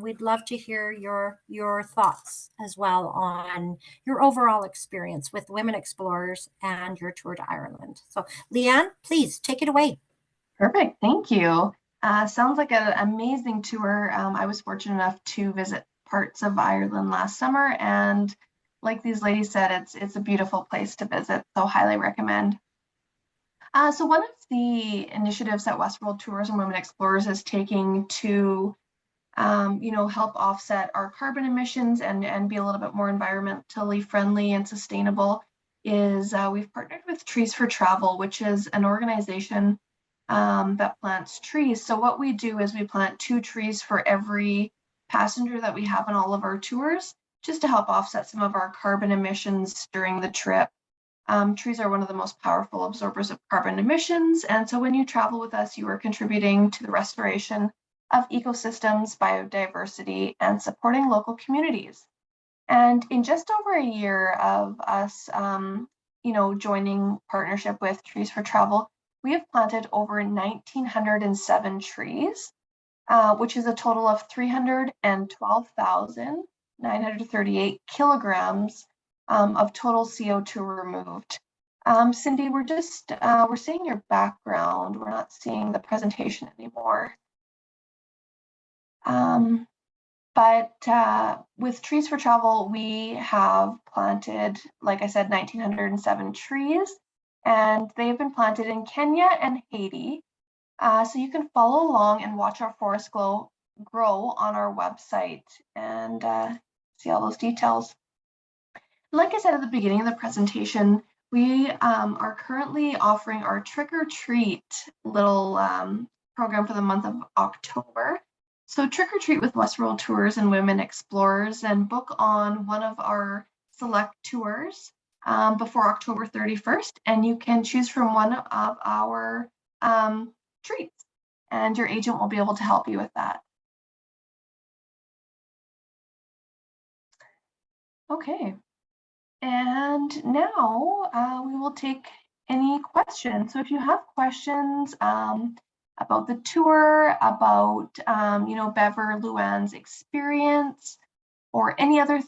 We'd love to hear your thoughts as well on your overall experience with Women Explorers and your tour to Ireland. So Leanne, please take it away. Perfect, thank you. Sounds like an amazing tour. I was fortunate enough to visit parts of Ireland last summer, and like these ladies said, it's a beautiful place to visit, so highly recommend. So one of the initiatives that Westworld Tours and Women Explorers is taking to help offset our carbon emissions and be a little bit more environmentally friendly and sustainable is we've partnered with Trees for Travel, which is an organization that plants trees. So what we do is we plant 2 trees for every passenger that we have on all of our tours, just to help offset some of our carbon emissions during the trip. Trees are one of the most powerful absorbers of carbon emissions. And so when you travel with us, you are contributing to the restoration of ecosystems, biodiversity, and supporting local communities. And in just over a year of us, joining partnership with Trees for Travel, we have planted over 1,907 trees, which is a total of 312,938 kilograms of total CO2 removed. Cindy, we're seeing your background. We're not seeing the presentation anymore. But with Trees for Travel, we have planted, like I said, 1,907 trees, and they've been planted in Kenya and Haiti. So you can follow along and watch our forest grow on our website and see all those details. Like I said at the beginning of the presentation, we are currently offering our Trick or Treat little program for the month of October. So Trick or Treat with Westworld Tours and Women Explorers, and book on one of our select tours before October 31st, and you can choose from one of our treats, and your agent will be able to help you with that. Okay, and now we will take any questions. So if you have questions about the tour, about Bever Leanne's experience, or any other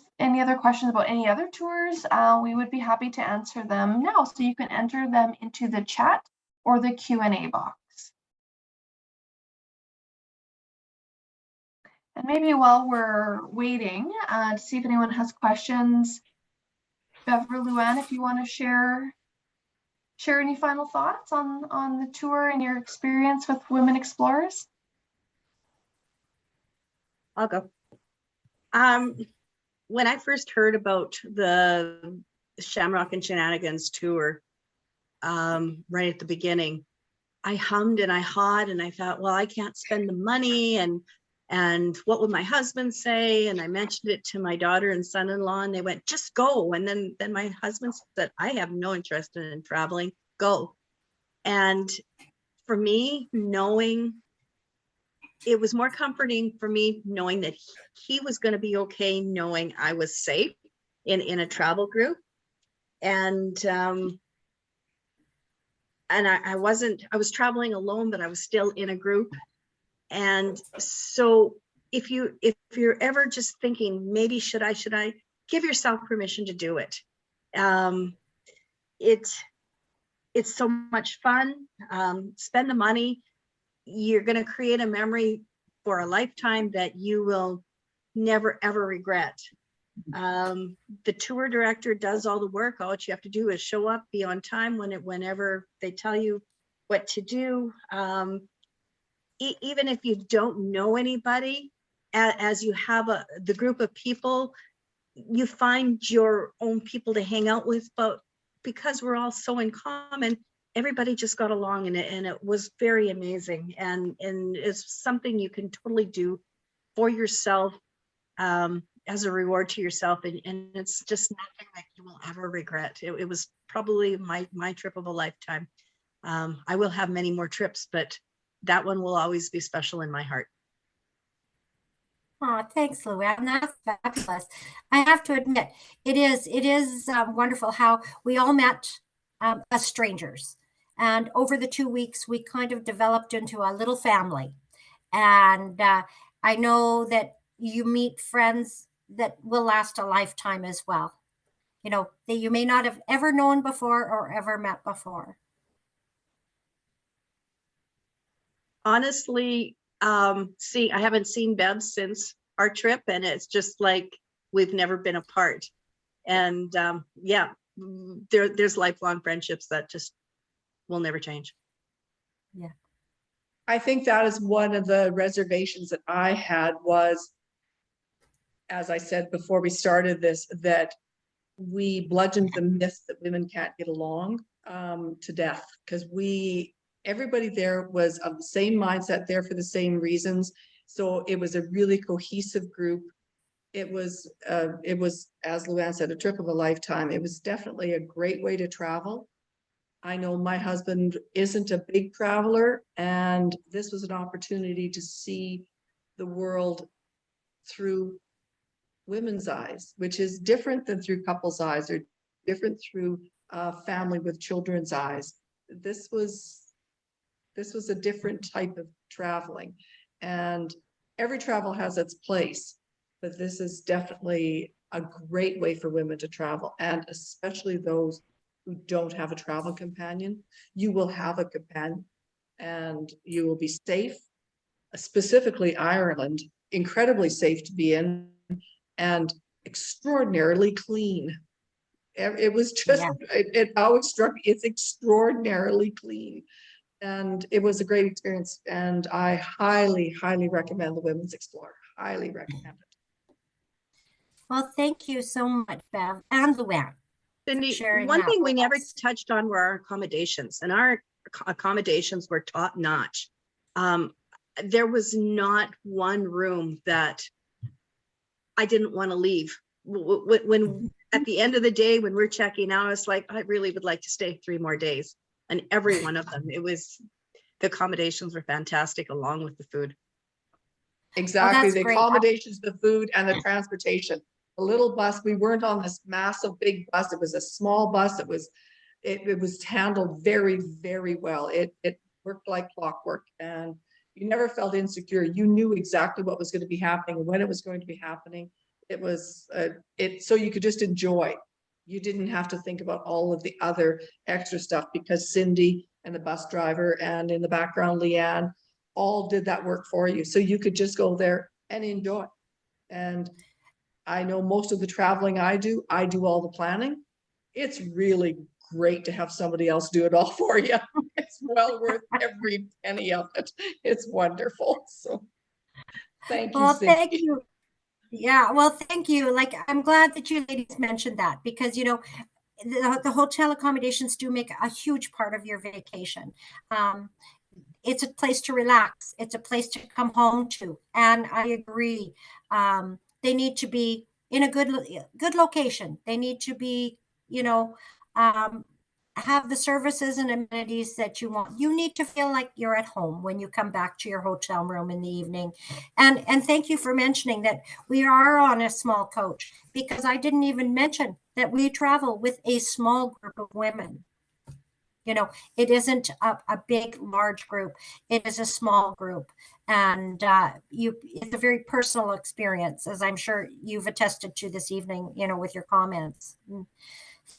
questions about any other tours, we would be happy to answer them now. So you can enter them into the chat or the Q&A box. And maybe while we're waiting to see if anyone has questions, Bever, Leanne, if you want to share any final thoughts on the tour and your experience with Women Explorers? I'll go. When I first heard about the Shamrock and Shenanigans tour, right at the beginning, I hummed and I hawed and I thought, well, I can't spend the money, and what would my husband say? And I mentioned it to my daughter and son-in-law, and they went, just go. And then my husband said, I have no interest in traveling, go. And for me, it was more comforting for me knowing that he was going to be okay, knowing I was safe in a travel group. And I was traveling alone, but I was still in a group. And so if you're ever just thinking, maybe should I give yourself permission to do it. It's so much fun. Spend the money. You're going to create a memory for a lifetime that you will never, ever regret. The tour director does all the work. All you have to do is show up, be on time whenever they tell you what to do. Even if you don't know anybody, as you have the group of people, you find your own people to hang out with, but because we're all so in common, everybody just got along, and it was very amazing, and it's something you can totally do for yourself as a reward to yourself, and it's just nothing that you will ever regret. It was probably my trip of a lifetime. I will have many more trips, but that one will always be special in my heart. Oh, thanks, Luanne. That's fabulous. I have to admit, it is wonderful how we all met as strangers. And over the 2 weeks, we kind of developed into a little family. And I know that you meet friends that will last a lifetime as well. That you may not have ever known before or ever met before. Honestly, I haven't seen Bev since our trip, and it's just like we've never been apart. And yeah, there's lifelong friendships that just will never change. Yeah. I think that is one of the reservations that I had was, as I said before we started this, that we bludgeoned the myth that women can't get along to death, because we everybody there was of the same mindset, there for the same reasons. So it was a really cohesive group. It was, as Leanne said, a trip of a lifetime. It was definitely a great way to travel. I know my husband isn't a big traveler, and this was an opportunity to see the world through women's eyes, which is different than through couples' eyes, or different through family with children's eyes. This was a different type of traveling, and every travel has its place, but this is definitely a great way for women to travel, and especially those who don't have a travel companion. You will have a companion and you will be safe, specifically Ireland, incredibly safe to be in and extraordinarily clean. It was just, Yeah. it always struck me, it's extraordinarily clean. And it was a great experience. And I highly, highly recommend the Women's Xplore. Highly recommend it. Well, thank you so much, Bev and Leanne. Cindy, sharing one that thing we with never us. touched on were our accommodations, and our accommodations were top notch. There was not one room that I didn't want to leave. When at the end of the day, when we're checking out, I was like, I really would like to stay 3 more days. And every one of them, the accommodations were fantastic, along with the food. Exactly. that's The great. accommodations, the food, and the transportation. The little bus, we weren't on this massive big bus. It was a small bus. It was handled very, very well. It worked like clockwork, and you never felt insecure. You knew exactly what was going to be happening, when it was going to be happening. It was so you could just enjoy. You didn't have to think about all of the other extra stuff, because Cindy and the bus driver, and in the background Leanne, all did that work for you. So you could just go there and enjoy. And I know most of the traveling I do all the planning. It's really great to have somebody else do it all for you. It's well worth every penny of it. It's wonderful. So thank you, Well, Cindy. thank you. Yeah, well, thank you. Like, I'm glad that you ladies mentioned that, because, the hotel accommodations do make a huge part of your vacation. It's a place to relax. It's a place to come home to. And I agree. They need to be in a good location. They need to be, have the services and amenities that you want. You need to feel like you're at home when you come back to your hotel room in the evening. And thank you for mentioning that we are on a small coach, because I didn't even mention that we travel with a small group of women. It isn't a big, large group. It is a small group. And it's a very personal experience, as I'm sure you've attested to this evening, with your comments.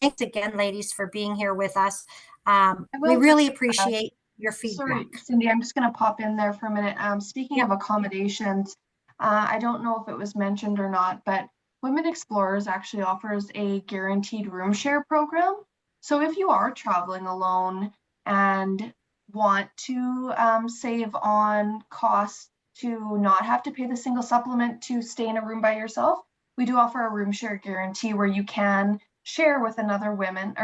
Thanks again, ladies, for being here with us. We really appreciate your feedback. Sorry, Cindy, I'm just going to pop in there for a minute. Speaking of accommodations, I don't know if it was mentioned or not, but Women Explorers actually offers a guaranteed room share program. So if you are traveling alone and want to save on costs to not have to pay the single supplement to stay in a room by yourself, we do offer a room share guarantee where you can share with another woman.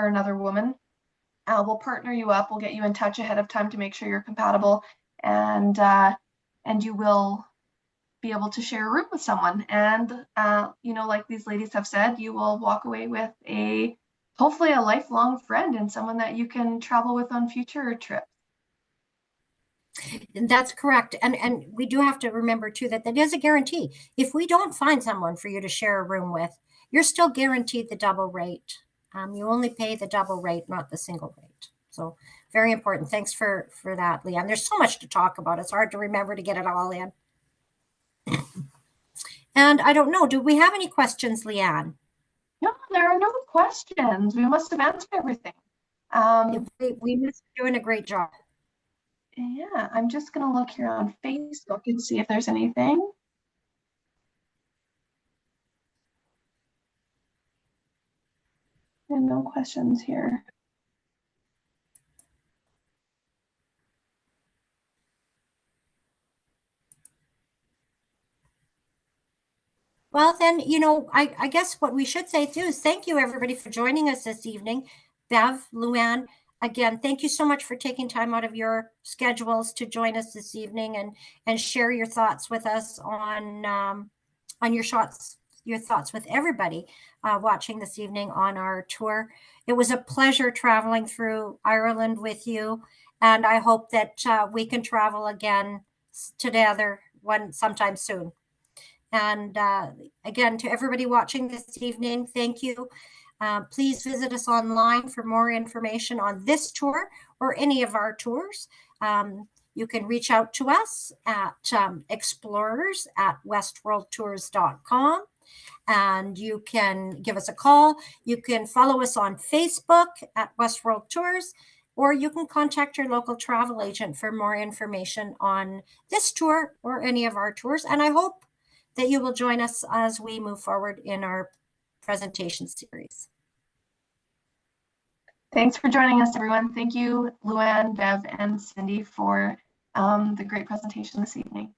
We'll partner you up. We'll get you in touch ahead of time to make sure you're compatible, and you will be able to share a room with someone. And like these ladies have said, you will walk away with hopefully a lifelong friend, and someone that you can travel with on future trips. That's correct. And we do have to remember too that is a guarantee. If we don't find someone for you to share a room with, you're still guaranteed the double rate. You only pay the double rate, not the single rate. So very important. Thanks for that, Leanne. There's so much to talk about. It's hard to remember to get it all in. And I don't know, do we have any questions, Leanne? No, there are no questions. We must have answered everything. We must be doing a great job. Yeah, I'm just going to look here on Facebook and see if there's anything. And no questions here. Well, then, I guess what we should say too is thank you, everybody, for joining us this evening. Bev, Leanne, again, thank you so much for taking time out of your schedules to join us this evening and share your thoughts with us on your thoughts with everybody watching this evening on our tour. It was a pleasure traveling through Ireland with you, and I hope that we can travel again together sometime soon. And again, to everybody watching this evening, thank you. Please visit us online for more information on this tour or any of our tours. You can reach out to us at Xplorers@westworldtours.com, and you can give us a call. You can follow us on Facebook at Westworld Tours, or you can contact your local travel agent for more information on this tour or any of our tours. And I hope that you will join us as we move forward in our presentation series. Thanks for joining us, everyone. Thank you, Leanne, Bev, and Cindy for the great presentation this evening.